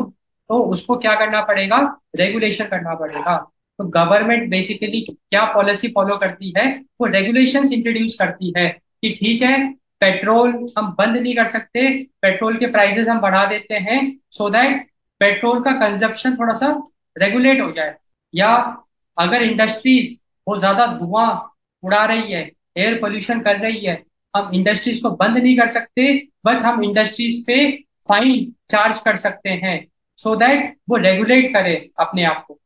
तो उसको क्या करना पड़ेगा, रेगुलेशन करना पड़ेगा। तो गवर्नमेंट बेसिकली क्या पॉलिसी फॉलो करती है, वो रेगुलेशंस इंट्रोड्यूस करती है कि ठीक है पेट्रोल हम बंद नहीं कर सकते, पेट्रोल के प्राइसेस हम बढ़ा देते हैं, सो दैट पेट्रोल का कंजप्शन थोड़ा सा रेगुलेट हो जाए। या अगर इंडस्ट्रीज बहुत ज्यादा धुआं उड़ा रही है, एयर पोल्यूशन कर रही है, हम इंडस्ट्रीज को बंद नहीं कर सकते, बट हम इंडस्ट्रीज पे फाइन चार्ज कर सकते हैं, सो दैट वो रेगुलेट करे अपने आप को,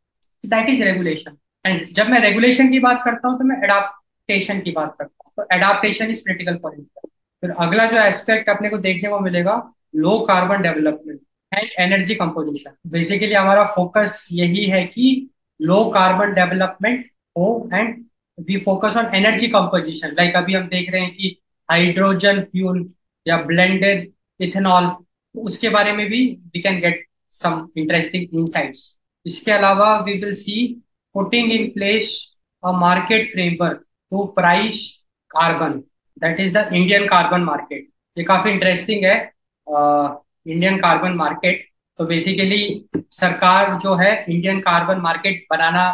दैट इज रेगुलेशन। एंड जब मैं रेगुलेशन की बात करता हूँ तो मैं एडाप्टेशन की बात करता हूँ, तो adaptation is critical for India. फिर अगला जो एस्पेक्ट अपने को देखने को मिलेगा, low carbon development and energy composition. Basically हमारा फोकस यही है कि लो कार्बन डेवलपमेंट हो, and we focus on energy composition, like अभी हम देख रहे हैं कि हाइड्रोजन फ्यूल या ब्लेंडेड इथेनॉल, उसके बारे में भी we can get some interesting insights. इसके अलावा we will see putting in place a market framework to price carbon, that is the Indian carbon market. ये काफी इंटरेस्टिंग है, इंडियन कार्बन मार्केट। तो बेसिकली सरकार जो है इंडियन कार्बन मार्केट बनाना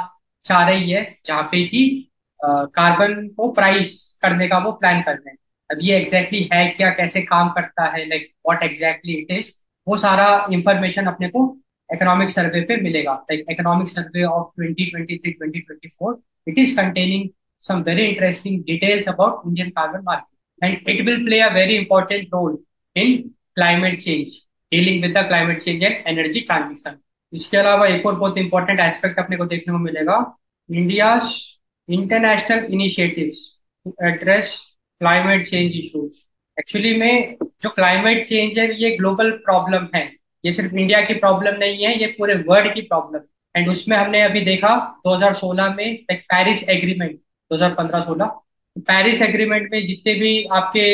चाह रही है, जहाँ पे कि कार्बन को प्राइस करने का वो प्लान कर रहे हैं। अब ये एग्जैक्टली है क्या, कैसे काम करता है, like what exactly it is, वो सारा इंफॉर्मेशन अपने को इकोनॉमिक सर्वे पे मिलेगा, like economic survey of 2023-2024, it is containing some very interesting details about Indian carbon market, and it will play a very important role in climate change. Dealing with the climate change and energy transition. इसके अलावा एक और बहुत important aspect अपने को देखने को मिलेगा, India international initiatives to address climate change issues. Actually में जो क्लाइमेट चेंज है ये ग्लोबल प्रॉब्लम है, ये सिर्फ इंडिया की प्रॉब्लम नहीं है, ये पूरे वर्ल्ड की प्रॉब्लम। एंड उसमें हमने अभी देखा 2016 में एक पेरिस एग्रीमेंट, 2015-16 पेरिस एग्रीमेंट में जितने भी आपके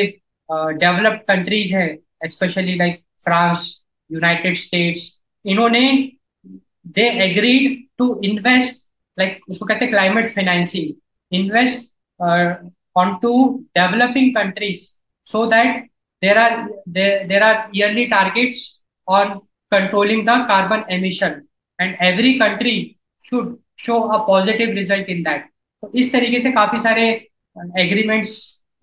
डेवलप्ड कंट्रीज हैं, specially like France, United States, इन्होंने they agreed to invest, like उसको कहते हैं climate financing, invest on to developing countries so that there are yearly targets on controlling the carbon emission and every country should show a positive result in that। तो इस तरीके से काफी सारे agreements,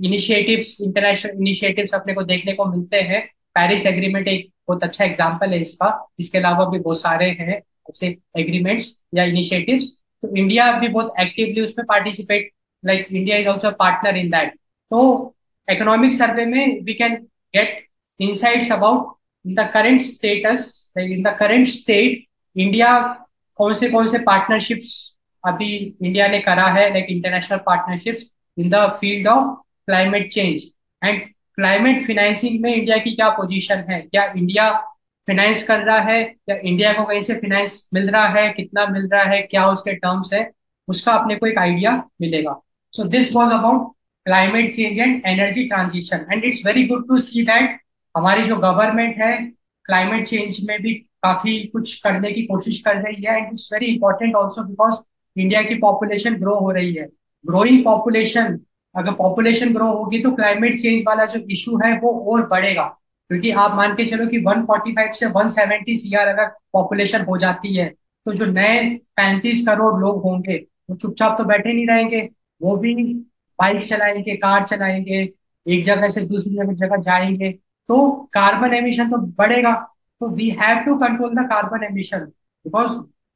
initiatives, international initiatives अपने को देखने को मिलते हैं। पेरिस एग्रीमेंट एक बहुत अच्छा एग्जांपल है इसका। इसके अलावा भी बहुत सारे हैं ऐसे एग्रीमेंट्स या इनिशिएटिव्स। तो इंडिया भी बहुत एक्टिवली उसमें participate, like India is also partner in that. तो इकोनॉमिक सर्वे में we can get insights about the current status, like in the current state India कौन से पार्टनरशिप्स अभी इंडिया ने करा है, like international partnerships in the field of climate change and climate financing में India की क्या पोजीशन है, क्या इंडिया फिनेंस कर रहा है या इंडिया को कहीं से फिनेंस मिल रहा है, कितना मिल रहा है, क्या उसके टर्म्स है, उसका अपने को एक आइडिया मिलेगा। So this was about climate change and energy transition and it's very good to see that हमारी जो गवर्नमेंट है क्लाइमेट चेंज में भी काफी कुछ करने की कोशिश कर रही है। And it's very important also because India की पॉपुलेशन ग्रो हो रही है। ग्रोइंग पॉपुलेशन, अगर पॉपुलेशन ग्रो होगी तो क्लाइमेट चेंज वाला जो इशू है वो और बढ़ेगा, क्योंकि आप मान के चलो कि 145 से 170 सीआर अगर पॉपुलेशन हो जाती है तो जो नए 35 करोड़ लोग होंगे वो चुपचाप तो बैठे नहीं रहेंगे, वो भी बाइक चलाएंगे, कार चलाएंगे, एक जगह से दूसरी जगह जाएंगे, तो कार्बन एमिशन तो बढ़ेगा। तो we have to control the carbon emission because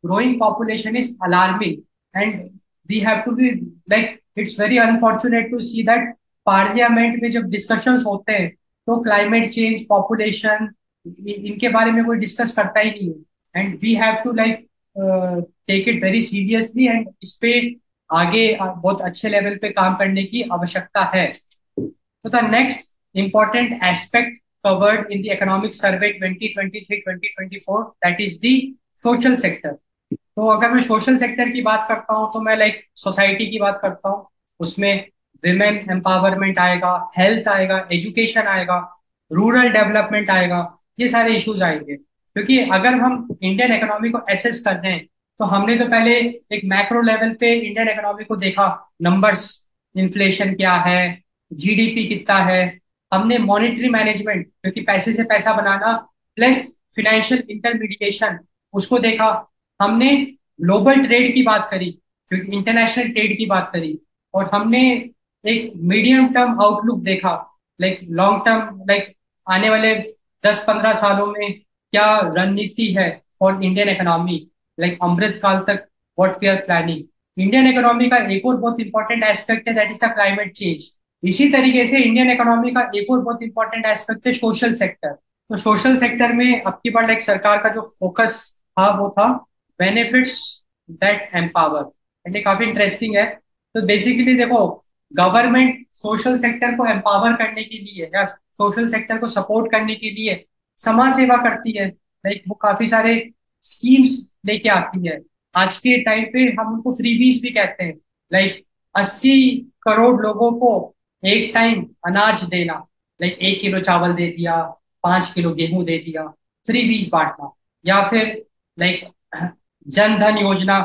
growing population is alarming and we have to be like it's very unfortunate to see that parliament में जब डिस्कशंस होते हैं तो क्लाइमेट चेंज, पॉपुलेशन, इनके बारे में कोई डिस्कस करता ही नहीं है। And we have to like take it very seriously and इस पे आगे बहुत अच्छे लेवल पे काम करने की आवश्यकता है। तो the next important aspect covered in the economic survey 2023-2024 that is the social sector। तो अगर मैं सोशल सेक्टर की बात करता हूँ तो मैं लाइक सोसाइटी की बात करता हूँ, उसमें विमेन एम्पावरमेंट आएगा, हेल्थ आएगा, एजुकेशन आएगा, रूरल डेवलपमेंट आएगा, ये सारे इश्यूज आएंगे। क्योंकि अगर हम इंडियन इकोनॉमी को एसेस कर रहे हैं तो हमने तो पहले एक मैक्रो लेवल पे इंडियन इकोनॉमी को देखा, नंबर्स, इन्फ्लेशन क्या है, जीडीपी कितना है, हमने मॉनेटरी मैनेजमेंट क्योंकि पैसे से पैसा बनाना प्लस फिनेंशियल इंटरमीडिएशन उसको देखा, हमने ग्लोबल ट्रेड की बात करी क्योंकि इंटरनेशनल ट्रेड की बात करी, और हमने एक मीडियम टर्म आउटलुक देखा, लाइक लॉन्ग टर्म, लाइक आने वाले 10-15 सालों में क्या रणनीति है for Indian economy, like Amrit Kaal तक what we are planning. Indian economy का एक और बहुत इंपॉर्टेंट एस्पेक्ट है that is the climate change. इसी तरीके से इंडियन इकोनॉमी का एक और बहुत इंपॉर्टेंट एस्पेक्ट है सोशल सेक्टर। तो सोशल सेक्टर में अब की बार लाइक सरकार का जो फोकस था वो था बेनिफिट्स दैट एम्पावर, ये काफी इंटरेस्टिंग है। तो बेसिकली देखो, गवर्नमेंट सोशल सेक्टर को एम्पावर करने के लिए या सोशल सेक्टर को सपोर्ट करने के लिए समाज सेवा करती है, लाइक वो काफी सारे स्कीम्स लेके आती है। आज के टाइम पे हम उनको फ्रीबीज भी कहते हैं, लाइक 80 करोड़ लोगों को एक टाइम अनाज देना, लाइक 1 किलो चावल दे दिया, 5 किलो गेहूं दे दिया, फ्री बीज बांटना, या फिर लाइक जन धन योजना,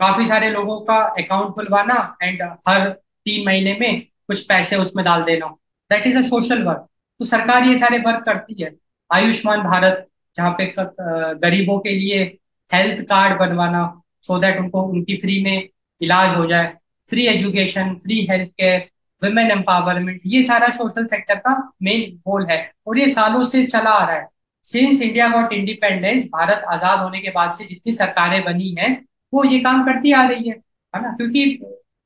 काफी सारे लोगों का अकाउंट खुलवाना एंड हर 3 महीने में कुछ पैसे उसमें डाल देना, that is a social work. तो सरकार ये सारे वर्क करती है। आयुष्मान भारत, जहाँ पे गरीबों के लिए हेल्थ कार्ड बनवाना सो दैट उनको उनकी फ्री में इलाज हो जाए, free education, free health care, women empowerment, ये सारा सोशल सेक्टर का मेन गोल है और ये सालों से चला आ रहा है। Since India got independence, Bharat आजाद होने के बाद से जितनी सरकारें बनी हैं वो ये काम करती आ रही है ना। क्योंकि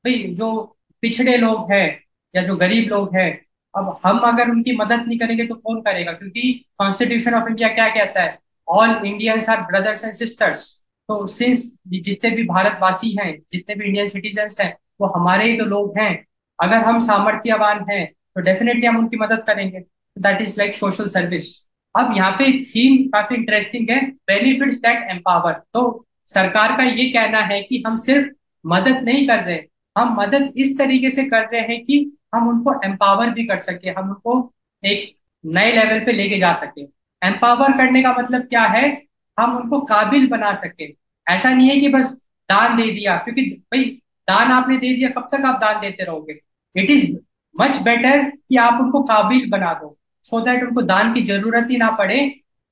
भाई जो पिछड़े लोग हैं या जो गरीब लोग हैं अब हम अगर उनकी मदद नहीं करेंगे तो कौन करेगा, क्योंकि कॉन्स्टिट्यूशन ऑफ इंडिया क्या कहता है, all Indians are brothers and sisters. तो सिंस जितने भी भारतवासी हैं, जितने भी इंडियन सिटीजन्स हैं, वो हमारे ही तो लोग हैं। अगर हम सामर्थ्यवान हैं तो डेफिनेटली हम उनकी मदद करेंगे। That is like social service. अब यहाँ पे थीम काफी इंटरेस्टिंग है, बेनिफिट्स दैट एम्पावर। तो सरकार का ये कहना है कि हम सिर्फ मदद नहीं कर रहे, हम मदद इस तरीके से कर रहे हैं कि हम उनको एम्पावर भी कर सके, हम उनको एक नए लेवल पे लेके जा सके। एम्पावर करने का मतलब क्या है, हम उनको काबिल बना सके। ऐसा नहीं है कि बस दान दे दिया, क्योंकि भाई दान आपने दे दिया, कब तक आप दान देते रहोगे। इट इज मच बेटर कि आप उनको काबिल बना दो, सो दैट उनको दान की जरूरत ही ना पड़े,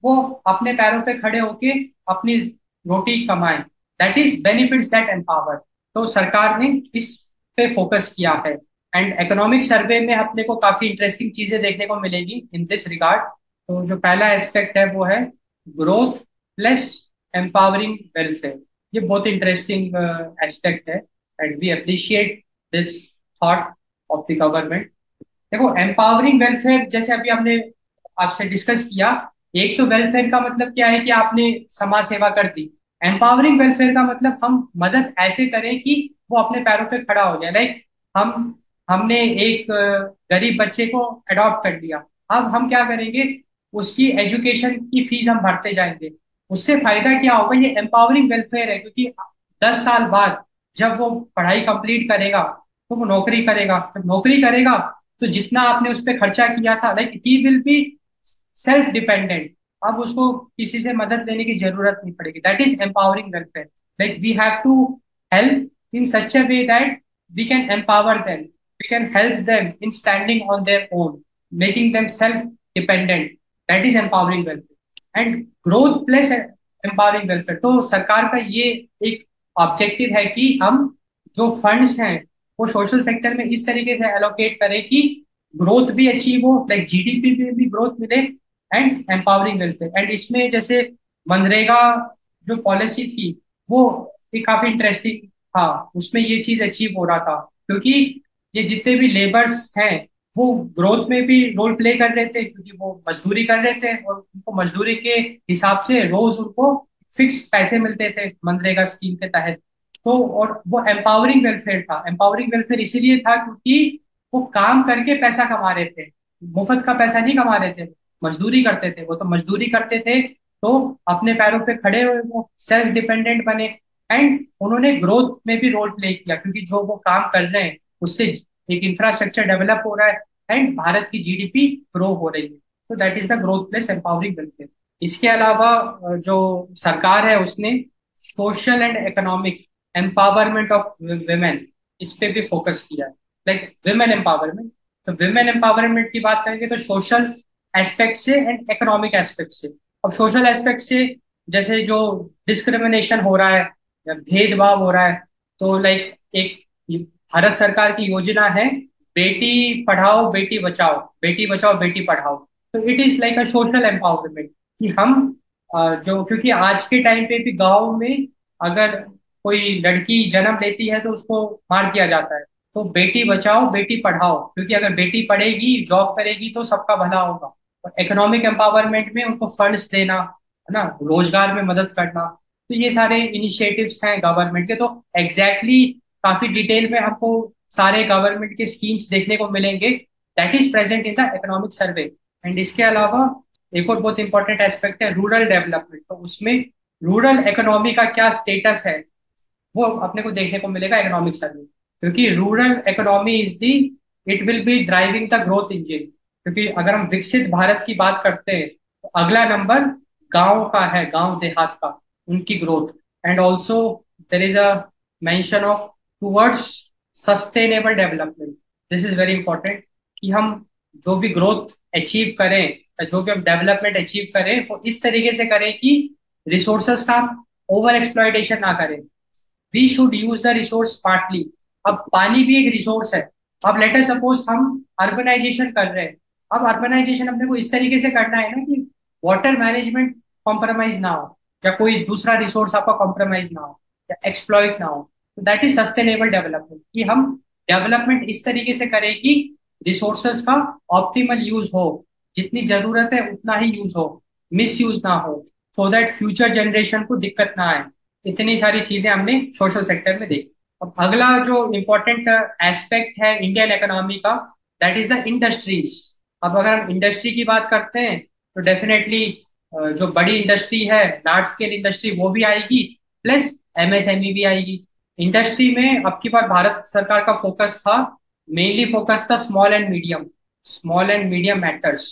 वो अपने पैरों पे खड़े होके अपनी रोटी कमाएं। That is benefits that empower. तो सरकार ने इस पे फोकस किया है। एंड इकोनॉमिक सर्वे में अपने को काफी इंटरेस्टिंग चीजें देखने को मिलेगी इन दिस रिगार्ड। तो जो पहला एस्पेक्ट है वो है ग्रोथ प्लस एम्पावरिंग वेलफेयर। ये बहुत इंटरेस्टिंग एस्पेक्ट है, and we appreciate this thought of the government. देखो, एम्पावरिंग वेलफेयर जैसे अभी हमने आपसे डिस्कस किया, एक तो वेलफेयर का मतलब क्या है कि आपने समाज सेवा कर दी। एम्पावरिंग वेलफेयर का मतलब हम मदद ऐसे करें कि वो अपने पैरों पे खड़ा हो जाए। लाइक हम हमने एक गरीब बच्चे को अडॉप्ट कर लिया, अब हम क्या करेंगे, उसकी एजुकेशन की फीस हम भरते जाएंगे। उससे फायदा क्या होगा, ये एम्पावरिंग वेलफेयर है, क्योंकि 10 साल बाद जब वो पढ़ाई कंप्लीट करेगा तो वो नौकरी करेगा। जब नौकरी करेगा तो जितना आपने उस पर खर्चा किया था, like he will be self dependent. अब उसको किसी से मदद लेने की जरूरत नहीं पड़ेगी। That is empowering welfare. Like we have to help in such a way that we can empower them, we can help them in standing on their own, making them self dependent. That is empowering welfare. And growth plus empowering welfare, तो सरकार का ये एक objective है कि हम जो funds हैं वो सोशल सेक्टर में इस तरीके से एलोकेट करें कि ग्रोथ भी अचीव हो, लाइक जीडीपी में भी ग्रोथ मिले, एंड एम्पावरिंग वेलफेयर। एंड इसमें जैसे मनरेगा जो पॉलिसी थी वो एक काफी इंटरेस्टिंग था, उसमें ये चीज अचीव हो रहा था, क्योंकि ये जितने भी लेबर्स हैं वो ग्रोथ में भी रोल प्ले कर रहे थे, क्योंकि वो मजदूरी कर रहे थे और उनको मजदूरी के हिसाब से रोज उनको फिक्स पैसे मिलते थे मनरेगा स्कीम के तहत। तो और वो एम्पावरिंग वेलफेयर था। एम्पावरिंग वेलफेयर इसीलिए था क्योंकि वो काम करके पैसा कमा रहे थे, मुफ्त का पैसा नहीं कमा रहे थे, मजदूरी करते थे। वो तो मजदूरी करते थे तो अपने पैरों पे खड़े हुए, वो सेल्फ डिपेंडेंट बने। एंड उन्होंने ग्रोथ में भी रोल प्ले किया, क्योंकि जो वो काम कर रहे हैं उससे एक इंफ्रास्ट्रक्चर डेवलप हो रहा है एंड भारत की जीडीपी ग्रो हो रही है। तो that is the growth plus empowering welfare. इसके अलावा जो सरकार है उसने social and economic empowerment of women, इस पे भी फोकस किया है। लाइक विमेन एम्पावरमेंट, तो विमेन एम्पावरमेंट की बात करेंगे तो सोशल एस्पेक्ट से एंड इकोनॉमिक एस्पेक्ट से। अब सोशल एस्पेक्ट से जैसे जो डिस्क्रिमिनेशन हो रहा है या भेदभाव हो रहा है, तो लाइक एक भारत सरकार की योजना है, बेटी पढ़ाओ बेटी बचाओ, बेटी बचाओ बेटी पढ़ाओ। तो it is like a social empowerment कि हम जो, क्योंकि आज के टाइम पे भी गाँव में अगर कोई लड़की जन्म लेती है तो उसको मार दिया जाता है। तो बेटी बचाओ बेटी पढ़ाओ, क्योंकि अगर बेटी पढ़ेगी जॉब करेगी तो सबका भला होगा। और इकोनॉमिक एम्पावरमेंट में उनको फंड्स देना, है ना, रोजगार में मदद करना। तो ये सारे इनिशिएटिव्स हैं गवर्नमेंट के। तो एग्जैक्टली काफी डिटेल में हमको सारे गवर्नमेंट के स्कीम्स देखने को मिलेंगे। That is present in the economic survey. And इसके अलावा एक और बहुत इंपॉर्टेंट एस्पेक्ट है रूरल डेवलपमेंट। तो उसमें रूरल इकोनॉमी का क्या स्टेटस है वो अपने को देखने को मिलेगा इकोनॉमिक सर्वे। क्योंकि rural economy is the, it will be driving the growth engine. क्योंकि अगर हम विकसित भारत की बात करते हैं तो अगला नंबर गांव का है, गांव देहात का, उनकी growth. And also there is a mention of towards sustainable development. This is very important कि हम जो भी ग्रोथ अचीव करें या जो भी हम डेवलपमेंट अचीव करें वो इस तरीके से करें कि रिसोर्सेस का ओवर एक्सप्लॉयटेशन ना करें। We should use the resource smartly. अब पानी भी एक रिसोर्स है। अब लेट अस सपोज हम अर्बनाइजेशन कर रहे हैं, अब अर्बनाइजेशन अपने को इस तरीके से करना है ना कि वाटर मैनेजमेंट कॉम्प्रोमाइज ना हो, या कोई दूसरा रिसोर्स आपका कॉम्प्रोमाइज ना हो या एक्सप्लॉइट ना हो। तो दैट इज सस्टेनेबल डेवलपमेंट, कि हम डेवलपमेंट इस तरीके से करें कि रिसोर्सेस का ऑप्टिमल यूज हो, जितनी जरूरत है उतना ही यूज हो, मिस यूज ना हो, सो दैट फ्यूचर जनरेशन को दिक्कत ना आए। इतनी सारी चीजें हमने सोशल सेक्टर में देखी। अब अगला जो इम्पोर्टेंट एस्पेक्ट है इंडियन इकोनॉमी का, दैट इज द इंडस्ट्रीज। अब अगर हम इंडस्ट्री की बात करते हैं तो डेफिनेटली जो बड़ी इंडस्ट्री है, लार्ज स्केल इंडस्ट्री, वो भी आएगी, प्लस एमएसएमई भी आएगी। इंडस्ट्री में अब की बार भारत सरकार का फोकस था, मेनली फोकस था small and medium. Small and medium matters,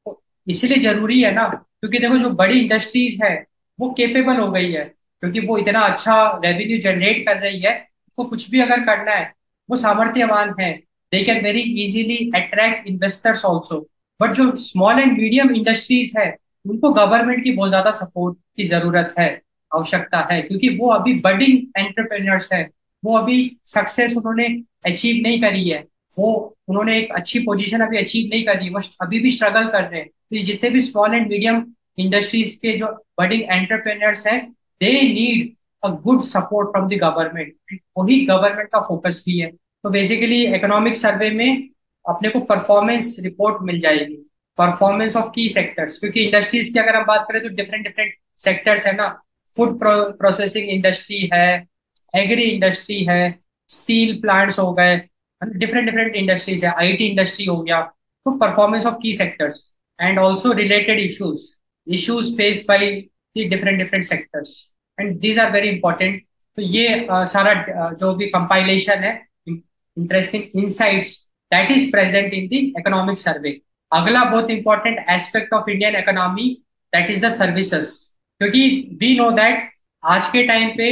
तो इसलिए जरूरी है ना, क्योंकि देखो जो बड़ी इंडस्ट्रीज है वो केपेबल हो गई है, क्योंकि वो इतना अच्छा रेवेन्यू जनरेट कर रही है, तो कुछ भी अगर करना है वो सामर्थ्यवान है, they can very easily attract investors also. But जो स्मॉल एंड मीडियम इंडस्ट्रीज है, उनको गवर्नमेंट की बहुत ज्यादा सपोर्ट की जरूरत है, आवश्यकता है, क्योंकि वो अभी बडिंग एंटरप्रेन्योर्स है। वो अभी सक्सेस उन्होंने अचीव नहीं करी है, वो उन्होंने एक अच्छी पोजीशन अभी अचीव नहीं करी, वो अभी भी स्ट्रगल कर रहे हैं। तो ये जितने भी स्मॉल एंड मीडियम इंडस्ट्रीज के जो बडिंग एंटरप्रेन्योर्स हैं, they need a good support from the government. वही गवर्नमेंट का फोकस भी है। तो बेसिकली इकोनॉमिक सर्वे में अपने को परफॉर्मेंस रिपोर्ट मिल जाएगी, परफॉर्मेंस ऑफ की सेक्टर्स, क्योंकि इंडस्ट्रीज की अगर हम बात करें तो डिफरेंट डिफरेंट सेक्टर्स है ना। फूड प्रोसेसिंग इंडस्ट्री है, एग्री इंडस्ट्री है, स्टील प्लांट्स हो गए, डिफरेंट डिफरेंट इंडस्ट्रीज है, आईटी इंडस्ट्री हो गया। तो performance of key sectors and also related issues, issues faced by the different different sectors, and these are very important. तो ये सारा जो भी कंपाइलेशन है, interesting insights, that is present in the economic survey. अगला बहुत important aspect of Indian economy, that is the services. क्योंकि we know that आज के टाइम पे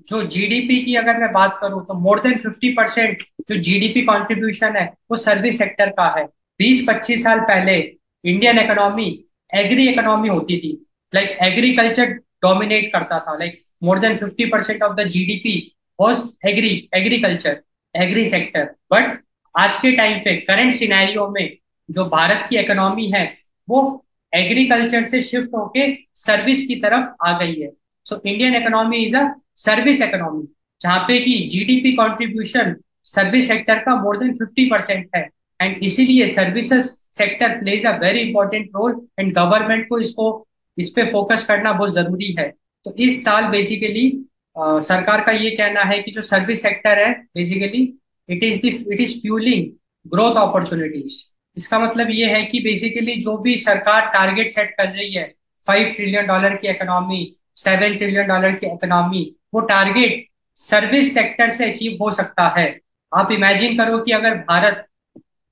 जो जीडीपी की अगर मैं बात करूं तो मोर देन 50% जो जीडीपी कंट्रीब्यूशन है वो सर्विस सेक्टर का है। 20-25 साल पहले इंडियन इकोनॉमी एग्री इकोनॉमी होती थी, लाइक एग्रीकल्चर डोमिनेट करता था, like more than 50% of the GDP was agriculture, agri sector. But आज के टाइम पे करंट सिनेरियो में जो भारत की इकोनॉमी है वो एग्रीकल्चर से शिफ्ट होके सर्विस की तरफ आ गई है। So Indian economy is a service economy, जहाँ पे कि जीडीपी कंट्रीब्यूशन सर्विस सेक्टर का मोर देन 50% है। एंड इसीलिए services sector plays a very important role, and government को इसको इस पे फोकस करना बहुत जरूरी है। तो इस साल बेसिकली सरकार का ये कहना है कि जो सर्विस सेक्टर है basically it is fuelling growth opportunities. इसका मतलब ये है कि बेसिकली जो भी सरकार टारगेट सेट कर रही है, $5 ट्रिलियन की इकोनॉमी, $7 ट्रिलियन की इकोनॉमी, वो टारगेट सर्विस सेक्टर से अचीव हो सकता है। आप इमेजिन करो कि अगर भारत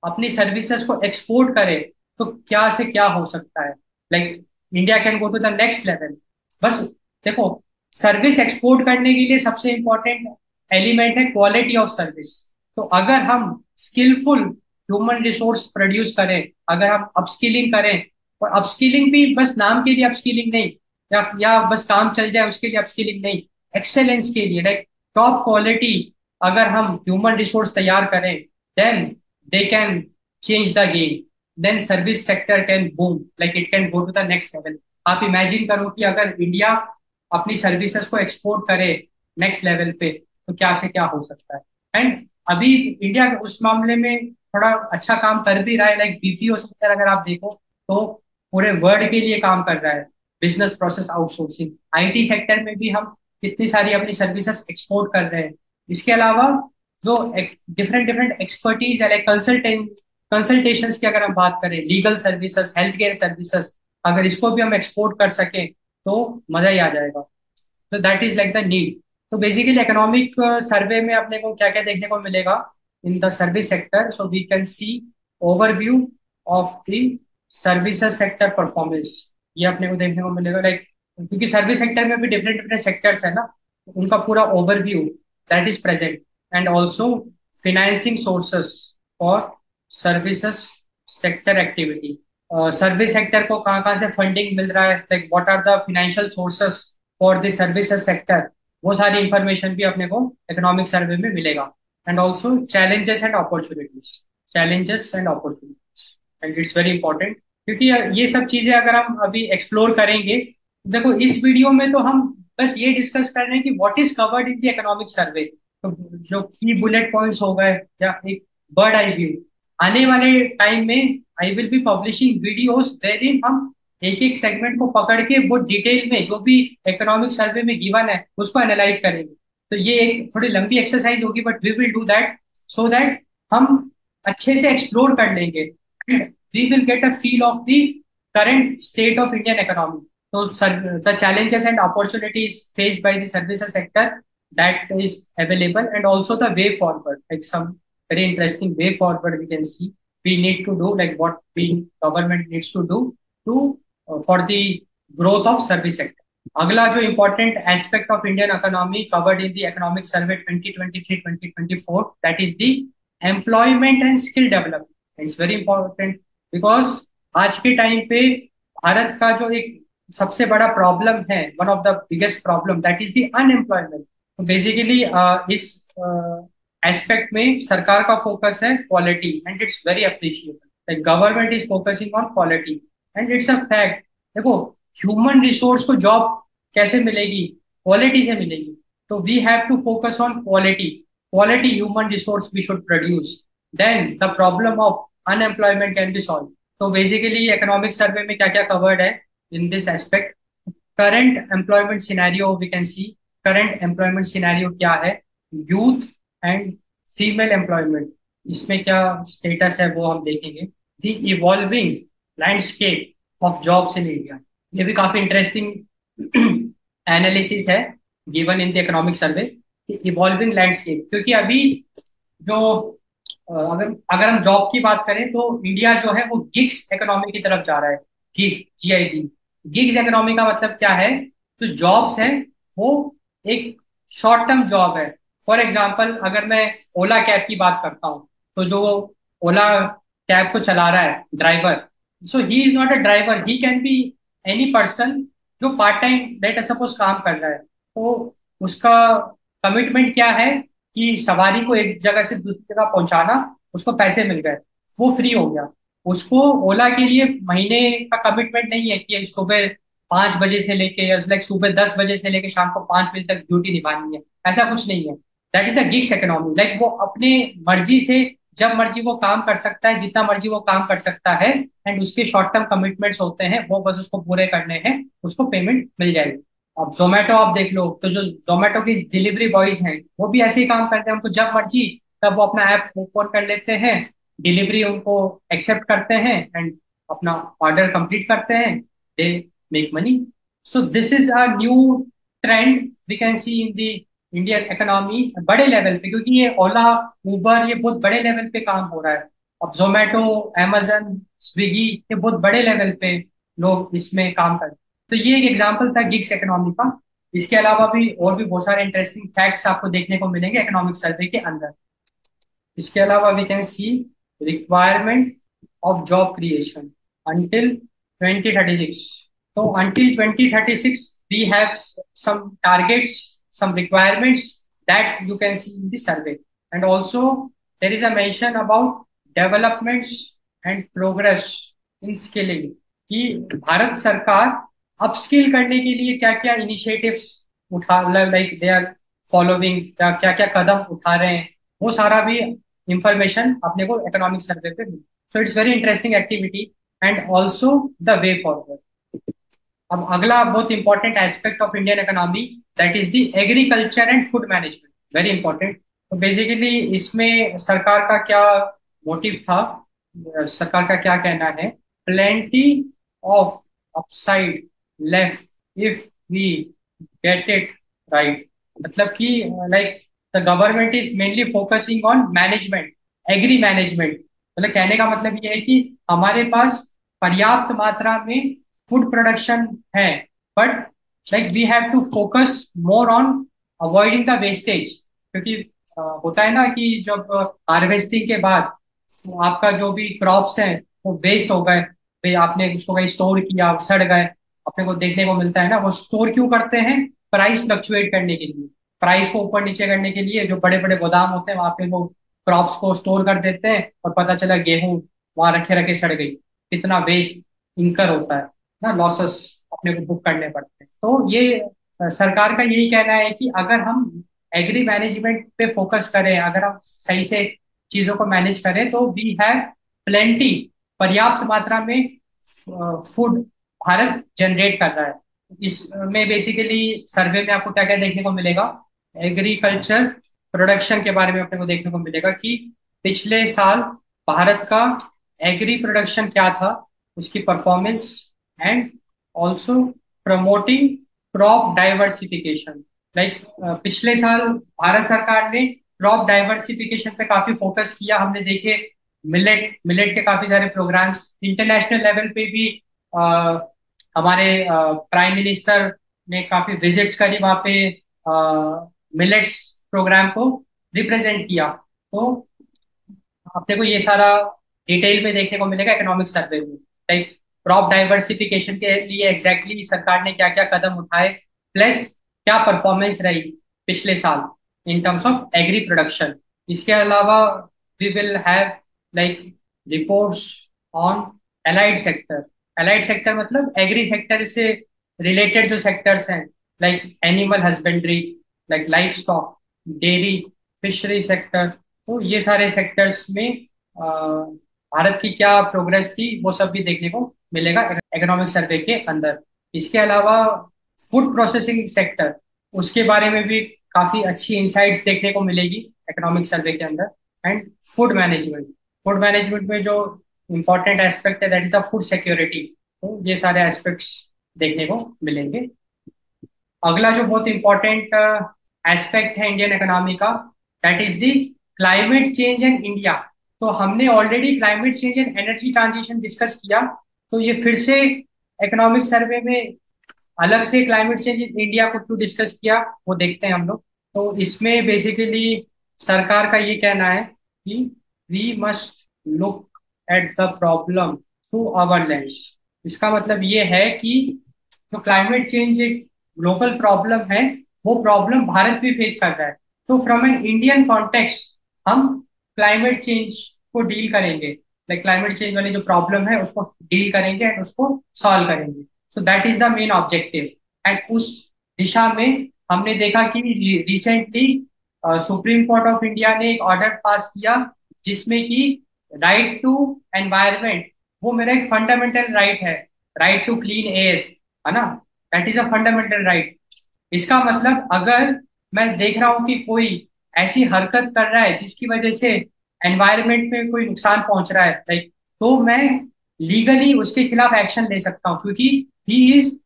अपनी सर्विसेज को एक्सपोर्ट करे तो क्या से क्या हो सकता है, like India can go to the next level. बस देखो, सर्विस एक्सपोर्ट करने के लिए सबसे इंपॉर्टेंट एलिमेंट है क्वालिटी ऑफ सर्विस। तो अगर हम स्किलफुल ह्यूमन रिसोर्स प्रोड्यूस करें, अगर हम अपस्किलिंग करें, और अपस्किलिंग भी बस नाम के लिए अपस्किलिंग नहीं, या बस काम चल जाए उसके लिए अपस्किलिंग नहीं, एक्सेलेंस के लिए, लाइक टॉप क्वालिटी अगर हम ह्यूमन रिसोर्स तैयार करें, then they can change the game, then service sector can boom, like it can go to the next level. आप इमेजिन करो कि अगर इंडिया अपनी सर्विसेज को एक्सपोर्ट करे नेक्स्ट लेवल पे, तो क्या से क्या हो सकता है। एंड अभी इंडिया उस मामले में थोड़ा अच्छा काम कर भी रहा है, लाइक बीपीओ सेक्टर अगर आप देखो तो पूरे वर्ल्ड के लिए काम कर रहा है, business process outsourcing. IT sector में भी हम कितनी सारी अपनी सर्विसेज एक्सपोर्ट कर रहे हैं। इसके अलावा जो डिफरेंट डिफरेंट एक्सपर्टीज है, लाइक कंसल्टेशन की अगर हम बात करें, legal services, health care services, अगर इसको भी हम एक्सपोर्ट कर सकें तो मजा ही आ जाएगा। तो that is like the need. तो बेसिकली इकोनॉमिक सर्वे में अपने को क्या क्या देखने को मिलेगा in the service sector, so we can see overview of the services sector performance. ये अपने को देखने को मिलेगा, लाइक क्योंकि सर्विस सेक्टर में भी डिफरेंट डिफरेंट सेक्टर्स है ना, तो उनका पूरा overview that is present. And also financing sources for services sector activity। Service sector को कहाँ कहाँ से फंडिंग मिल रहा है, like what are the financial sources for the services sector, वो सारी इंफॉर्मेशन भी अपने को इकोनॉमिक सर्वे में मिलेगा। And also challenges and opportunities, challenges and opportunities, and it's very important, क्योंकि ये सब चीजें अगर हम अभी एक्सप्लोर करेंगे, देखो इस वीडियो में तो हम बस ये डिस्कस कर रहे हैं कि what is covered in the economic survey, तो जो की बुलेट पॉइंट्स हो गए या एक बर्ड आई व्यू। आने वाले टाइम में I will be publishing videos wherein हम एक एक सेगमेंट को पकड़ के वो डिटेल में जो भी इकोनॉमिक सर्वे में गिवन है उसको एनालाइज करेंगे। तो ये एक थोड़ी लंबी एक्सरसाइज होगी, but we will do that so that हम अच्छे से एक्सप्लोर कर लेंगे, we will get a feel of the current state of Indian economy. So, the challenges and opportunities faced by the services sector that is available, and also the way forward, like some very interesting way forward we can see. We need to do like what the government needs to do to for the growth of service sector. अगला जो important aspect of Indian economy covered in the economic survey 2023-2024, that is the employment and skill development. It's very important because आज के time पे भारत का जो एक सबसे बड़ा प्रॉब्लम है, one of the biggest problem, that is the unemployment. तो बेसिकली इस एस्पेक्ट में सरकार का फोकस है quality, and it's very appreciable. Government is focusing on quality and it's a fact. देखो, ह्यूमन रिसोर्स को जॉब कैसे मिलेगी? क्वालिटी से मिलेगी। तो we have to focus on quality, quality human resource we should produce, then the problem of unemployment can be solve. तो basically economic survey में क्या क्या कवर्ड है in this aspect? Current employment scenario we can see. Current employment scenario क्या है? Youth and female employment, इसमें क्या status है वो हम देखेंगे। The evolving landscape of jobs in India, ये भी काफी इंटरेस्टिंग एनालिसिस है given in the economic survey. Evolving landscape, क्योंकि अभी जो अगर अगर हम जॉब की बात करें तो इंडिया जो है वो गिग्स इकोनॉमी की तरफ जा रहा है। GIG, गिग्स इकोनॉमी का मतलब क्या है? तो जॉब्स है वो एक शॉर्ट टर्म जॉब है। फॉर एग्जांपल, अगर मैं ओला कैब की बात करता हूँ, तो जो ओला कैब को चला रहा है driver, so he is not a driver, he can be any person जो पार्ट टाइम लेट सपोज काम कर रहा है। तो उसका कमिटमेंट क्या है कि सवारी को एक जगह से दूसरी जगह पहुंचाना, उसको पैसे मिल गए, वो फ्री हो गया। उसको ओला के लिए महीने का कमिटमेंट नहीं है कि सुबह 5 बजे से लेके, लाइक सुबह 10 बजे से लेके शाम को 5 बजे तक ड्यूटी निभानी है, ऐसा कुछ नहीं है। That is the gigs economy. Like वो अपने मर्जी से जब मर्जी वो काम कर सकता है, जितना मर्जी वो काम कर सकता है, एंड उसके शॉर्ट टर्म कमिटमेंट्स होते हैं, वो बस उसको पूरे करने हैं, उसको पेमेंट मिल जाएगी। अब जोमेटो आप देख लो, तो जो जोमेटो की डिलीवरी बॉयज हैं वो भी ऐसे ही काम करते हैं। उनको जब मर्जी तब वो अपना ऐप ओपन कर लेते हैं, डिलीवरी उनको एक्सेप्ट करते हैं एंड अपना ऑर्डर कंप्लीट करते हैं, they make money. So this is a new trend we can see in the Indian economy बड़े लेवल पे, क्योंकि ये ओला, उबर, ये बहुत बड़े लेवल पे काम हो रहा है। अब जोमेटो, amazon, स्विगी, ये बहुत बड़े लेवल पे लोग इसमें काम कर रहे हैं। तो ये एक एग्जांपल था गिग्स इकोनॉमी का। इसके अलावा भी और भी बहुत सारे इंटरेस्टिंग फैक्ट्स आपको देखने को मिलेंगे इकोनॉमिक सर्वे के अंदर। इसके अलावा we can see requirement of job creation until 2036। तो until 2036 we have some targets, some requirements that you can see in the survey, and also there is a mention about developments and progress in skilling, कि भारत सरकार upskill करने के लिए क्या क्या initiatives उठा, like they are following, क्या क्या कदम उठा रहे हैं, वो सारा भी इंफॉर्मेशन अपने को इकोनॉमिक सर्वे पे मिली। So it's very interesting activity and also the way forward. अब अगला बहुत important aspect of Indian economy, that is the agriculture and food management, very important. तो बेसिकली इसमें सरकार का क्या मोटिव था, सरकार का क्या कहना है? Plenty of upside left if we get it right. मतलब कि like the government is mainly focusing on management, agri management. मतलब कहने का मतलब ये है कि हमारे पास पर्याप्त मात्रा में फूड प्रोडक्शन है, but like we have to focus more on avoiding the wastage. क्योंकि होता है ना कि जब हार्वेस्टिंग के बाद आपका जो भी क्रॉप्स हैं वो वेस्ट हो गए, फिर आपने उसको कहीं स्टोर किया, सड़ गए, अपने को देखने को मिलता है ना। वो स्टोर क्यों करते हैं? प्राइस फ्लक्चुएट करने के लिए, प्राइस को ऊपर नीचे करने के लिए। जो बड़े बड़े गोदाम होते हैं वहां पे वो क्रॉप्स को स्टोर कर देते हैं, और पता चला गेहूं वहां रखे रखे सड़ गई, कितना वेस्ट इनकर होता है ना, लॉसेस अपने को बुक करने पड़ते हैं। तो ये सरकार का यही कहना है कि अगर हम एग्री मैनेजमेंट पे फोकस करें, अगर हम सही से चीजों को मैनेज करें तो वी हैव प्लेंटी, पर्याप्त मात्रा में फूड भारत जनरेट कर रहा है। इसमें बेसिकली सर्वे में आपको क्या क्या देखने को मिलेगा, एग्रीकल्चर प्रोडक्शन के बारे में अपने को देखने को मिलेगा कि पिछले साल भारत का एग्री प्रोडक्शन क्या था, उसकी performance, and also promoting crop diversification. Like पिछले साल भारत सरकार ने क्रॉप डाइवर्सिफिकेशन पे काफी फोकस किया। हमने देखे मिलेट मिलेट के काफी सारे प्रोग्राम्स इंटरनेशनल लेवल पे भी, हमारे प्राइम मिनिस्टर ने काफी विजिट्स करी वहाँ पे, मिलेट्स प्रोग्राम को रिप्रेजेंट किया। तो अपने को ये सारा डिटेल में देखने को मिलेगा इकोनॉमिक सर्वे में, लाइक क्रॉप डाइवर्सिफिकेशन के लिए एग्जैक्टली सरकार ने क्या क्या कदम उठाए, प्लस क्या परफॉर्मेंस रही पिछले साल in terms of agri production. इसके अलावा we will have like reports on allied sector. Allied sector मतलब एग्री सेक्टर से रिलेटेड जो सेक्टर्स हैं, like animal husbandry, like livestock, dairy, fishery sector. तो ये सारे सेक्टर्स में भारत की क्या प्रोग्रेस थी वो सब भी देखने को मिलेगा इकोनॉमिक सर्वे के अंदर। इसके अलावा फूड प्रोसेसिंग सेक्टर, उसके बारे में भी काफी अच्छी इंसाइट्स देखने को मिलेगी इकोनॉमिक सर्वे के अंदर। एंड फूड मैनेजमेंट में जो इम्पोर्टेंट एस्पेक्ट है that is the food security. तो ये सारे एस्पेक्ट्स देखने को मिलेंगे। अगला जो बहुत इंपॉर्टेंट एस्पेक्ट है इंडियन इकोनॉमी का, that is the climate change in India. तो हमने already climate change and energy transition discuss किया, तो ये फिर से इकोनॉमिक सर्वे में अलग से क्लाइमेट चेंज इन इंडिया को क्यों डिस्कस किया वो देखते हैं हम लोग। तो इसमें बेसिकली सरकार का ये कहना है कि we must look at the problem through our lens. इसका मतलब ये है कि जो क्लाइमेट चेंज एक ग्लोबल प्रॉब्लम है, वो प्रॉब्लम भारत भी फेस कर रहा है। तो फ्रॉम एन इंडियन कॉन्टेक्स्ट हम क्लाइमेट चेंज को डील करेंगे, लाइक क्लाइमेट चेंज वाली जो प्रॉब्लम है उसको डील करेंगे एंड उसको सॉल्व करेंगे। So that is the main objective. And उस दिशा में हमने देखा कि recently supreme Court of India ने एक ऑर्डर पास किया जिसमें कि राइट टू एनवायरमेंट, वो मेरा एक फंडामेंटल राइट है, राइट टू क्लीन एयर, है ना, that is a fundamental right. इसका मतलब अगर मैं देख रहा हूं कि कोई ऐसी हरकत कर रहा है जिसकी वजह से एनवायरमेंट में कोई नुकसान पहुंच रहा है, लाइक, तो मैं लीगली उसके खिलाफ एक्शन ले सकता हूँ क्योंकि he is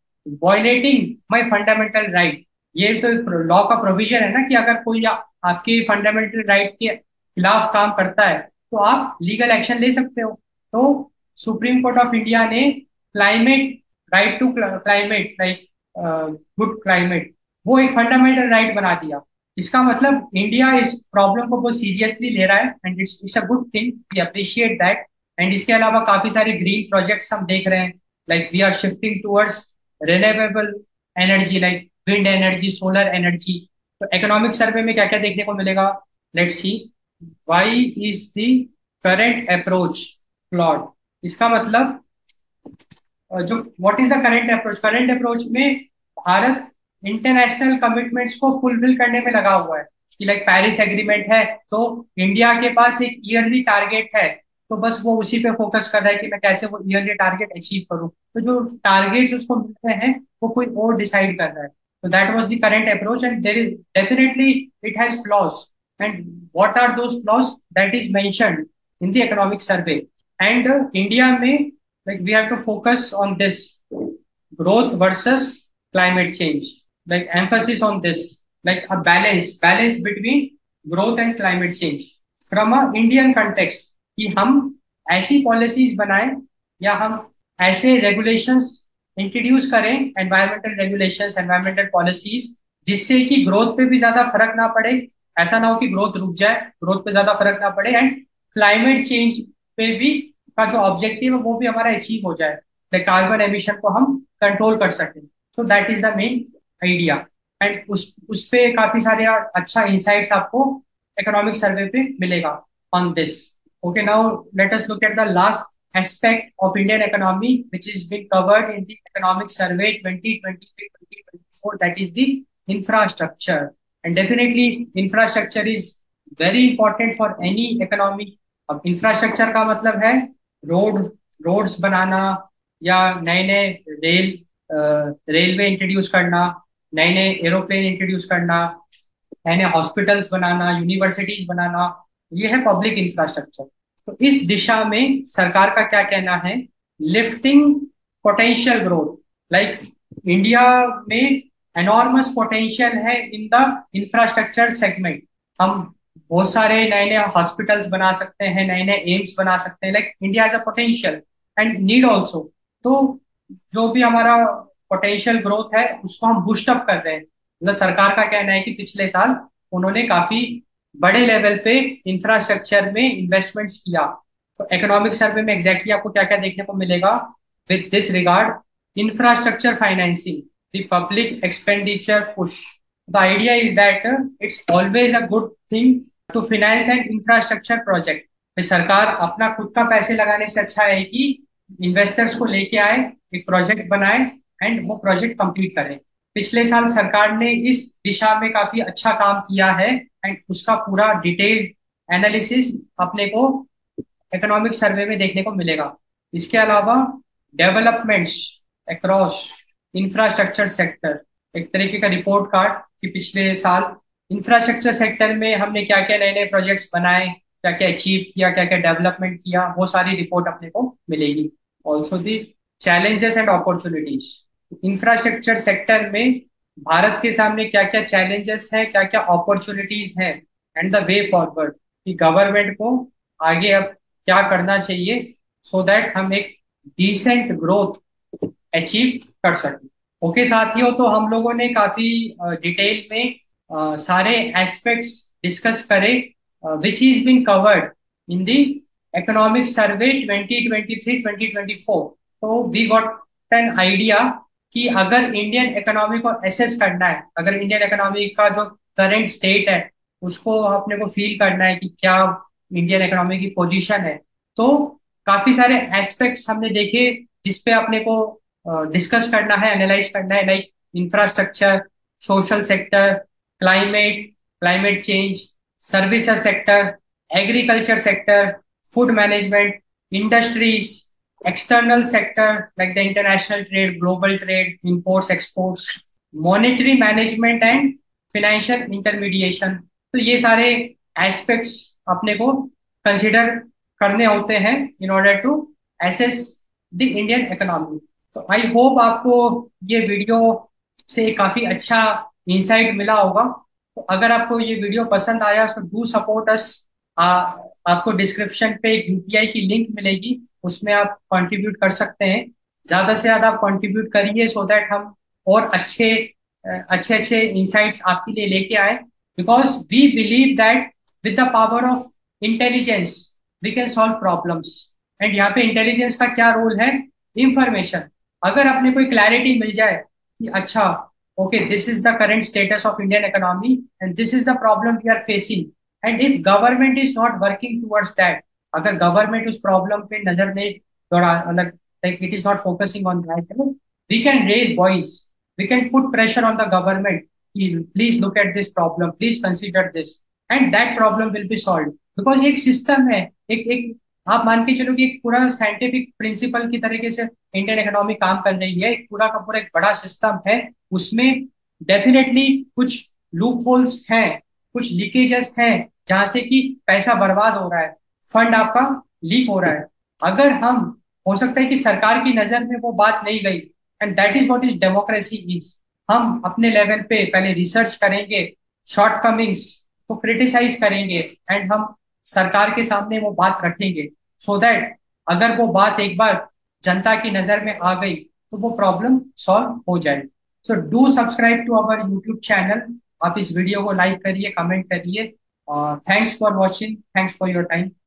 violating my fundamental right. ये तो लॉ का प्रोविजन है ना कि अगर कोई आपके फंडामेंटल राइट के खिलाफ काम करता है तो आप लीगल एक्शन ले सकते हो। तो सुप्रीम कोर्ट ऑफ इंडिया ने climate, right to climate, like good climate, वो एक फंडामेंटल राइट बना दिया। इसका मतलब इंडिया इस प्रॉब्लम को बहुत सीरियसली ले रहा है and it's a good thing, we appreciate that. And इसके अलावा काफी सारे ग्रीन प्रोजेक्ट्स हम देख रहे हैं, like we are shifting towards renewable energy, like wind energy, solar energy. तो इकोनॉमिक सर्वे में क्या क्या देखने को मिलेगा, let's see. Why is the current approach flawed? इसका मतलब जो what is the current approach, current approach में भारत इंटरनेशनल कमिटमेंट्स को फुलफिल करने में लगा हुआ है कि लाइक पेरिस एग्रीमेंट है तो इंडिया के पास एक ईयरली टारगेट है, तो बस वो उसी पे फोकस कर रहा है कि मैं कैसे वो ईयरली टारगेट अचीव करूं। तो जो टारगेट्स उसको मिलते हैं वो कोई और डिसाइड कर रहा है। तो that was the current approach and there is definitely it has flaws. And what are those flaws that is mentioned in the economic survey. And India में like we have to focus on this growth versus climate change, like emphasis on this, like a balance between growth and climate change from a Indian context, कि हम ऐसी policies बनाएं या हम ऐसे regulations introduce करें, environmental regulations, environmental policies, जिससे कि ग्रोथ पे भी ज्यादा फर्क ना पड़े। ऐसा ना हो कि ग्रोथ रुक जाए, ग्रोथ पे ज्यादा फर्क ना पड़े, एंड क्लाइमेट चेंज पे भी का जो ऑब्जेक्टिव है वो भी हमारा अचीव हो जाए, लाइक कार्बन एमिशन को हम कंट्रोल कर सकें। So that is the main idea. And उस पे काफी सारे अच्छा इंसाइट्स आपको इकोनॉमिक सर्वे पे मिलेगा on this. Okay, now let us look at the last aspect of Indian economy which is been covered in the economic survey 2023-2024, that is the infrastructure. And definitely infrastructure is very important for any economy. अब infrastructure का मतलब है road, roads बनाना, या नए नए rail railway introduce करना, नए नए एरोप्लेन इंट्रोड्यूस करना, नए नए हॉस्पिटल्स बनाना, यूनिवर्सिटीज बनाना। ये है पब्लिक इंफ्रास्ट्रक्चर। तो इस दिशा में सरकार का क्या कहना है? Lifting potential growth. Like India में एनॉर्मस पोटेंशियल है इन द इंफ्रास्ट्रक्चर सेगमेंट। हम बहुत सारे नए नए हॉस्पिटल्स बना सकते हैं, नए नए एम्स बना सकते हैं। Like India has a potential and need also. तो जो भी हमारा पोटेंशियल ग्रोथ है उसको हम बूस्ट अप कर रहे हैं। मतलब सरकार का कहना है कि पिछले साल उन्होंने काफी बड़े लेवल पे इंफ्रास्ट्रक्चर में इन्वेस्टमेंट्स किया। तो इकोनॉमिक सर्वे में एग्जैक्टली आपको क्या क्या देखने को मिलेगा with this regard? Infrastructure financing, the public expenditure push. The idea is that it's always a good thing to finance an infrastructure project. सरकार अपना खुद का पैसे लगाने से अच्छा है कि इन्वेस्टर्स को लेके आए, एक प्रोजेक्ट बनाए एंड वो प्रोजेक्ट कंप्लीट करें। पिछले साल सरकार ने इस दिशा में काफी अच्छा काम किया है एंड उसका पूरा डिटेल्ड एनालिसिस अपने को इकोनॉमिक सर्वे में देखने को मिलेगा। इसके अलावा डेवलपमेंट्स अक्रॉस इंफ्रास्ट्रक्चर सेक्टर, एक तरीके का रिपोर्ट कार्ड कि पिछले साल इंफ्रास्ट्रक्चर सेक्टर में हमने क्या क्या नए नए प्रोजेक्ट्स बनाए, क्या क्या अचीव किया, क्या क्या डेवलपमेंट किया, वो सारी रिपोर्ट अपने को मिलेगी। Also the challenges and opportunities. Infrastructure sector में भारत के सामने क्या क्या चैलेंजेस हैं, क्या क्या अपॉर्चुनिटीज हैं, एंड द वे फॉरवर्ड कि गवर्नमेंट को आगे अब क्या करना चाहिए सो दैट हम एक डिसेंट ग्रोथ अचीव कर सकें। ओके साथियों, तो हम लोगों ने काफी डिटेल में सारे एस्पेक्ट्स डिस्कस करे which is been covered in the economic survey 2023-2024। तो वी गॉट एन आइडिया कि अगर इंडियन इकोनॉमी को एसेस करना है, अगर इंडियन इकोनॉमी का जो करंट स्टेट है उसको अपने को फील करना है कि क्या इंडियन इकोनॉमी की पोजीशन है, तो काफी सारे एस्पेक्ट्स हमने देखे जिसपे अपने को डिस्कस करना है, एनालाइज करना है। Like infrastructure, social sector, climate, climate change, services sector, agriculture sector, food management, industries, external sector like the international trade, global trade, imports, exports, monetary management and financial intermediation। तो ये सारे aspects अपने को consider करने होते हैं in order to assess the Indian economy. तो I hope आपको ये वीडियो से काफी अच्छा इंसाइट मिला होगा। तो अगर आपको ये वीडियो पसंद आया तो डू सपोर्ट अस। आपको डिस्क्रिप्शन पे एक यूपीआई की लिंक मिलेगी, उसमें आप कंट्रीब्यूट कर सकते हैं। ज्यादा से ज्यादा आप कंट्रीब्यूट करिए सो दैट हम और अच्छे अच्छे अच्छे इंसाइट्स आपके लिए लेके आए। Because we believe that with the power of intelligence we can solve problems. And यहाँ पे इंटेलिजेंस का क्या रोल है? इंफॉर्मेशन। अगर अपने कोई क्लैरिटी मिल जाए कि अच्छा, okay, this is the current status of Indian economy and this is the problem we are facing, and if government is not working towards that, अगर गवर्नमेंट उस प्रॉब्लम पे नजर नहीं दौड़ा, मतलब like it is not focusing on that, we can raise voice, we can put pressure on the government कि please look at this problem, please consider this, and that problem will B solve. Because एक system है, एक आप मान के चलो कि एक पूरा साइंटिफिक प्रिंसिपल की तरीके से इंडियन इकोनॉमी काम कर रही है। एक पूरा का पूरा एक बड़ा सिस्टम है, उसमें डेफिनेटली कुछ लूप होल्स हैं, कुछ लीकेजेस हैं जहां से कि पैसा बर्बाद हो रहा है, फंड आपका लीक हो रहा है। अगर हम, हो सकता है कि सरकार की नजर में वो बात नहीं गई, and that is what is democracy is. हम अपने लेवल पे पहले रिसर्च करेंगे, शॉर्ट कमिंग्स को क्रिटिसाइज करेंगे, एंड हम सरकार के सामने वो बात रखेंगे सो दैट अगर वो बात एक बार जनता की नजर में आ गई तो वो प्रॉब्लम सॉल्व हो जाए। So do subscribe to our YouTube channel. आप इस वीडियो को लाइक करिए, कमेंट करिए। Thanks for watching, thanks for your time.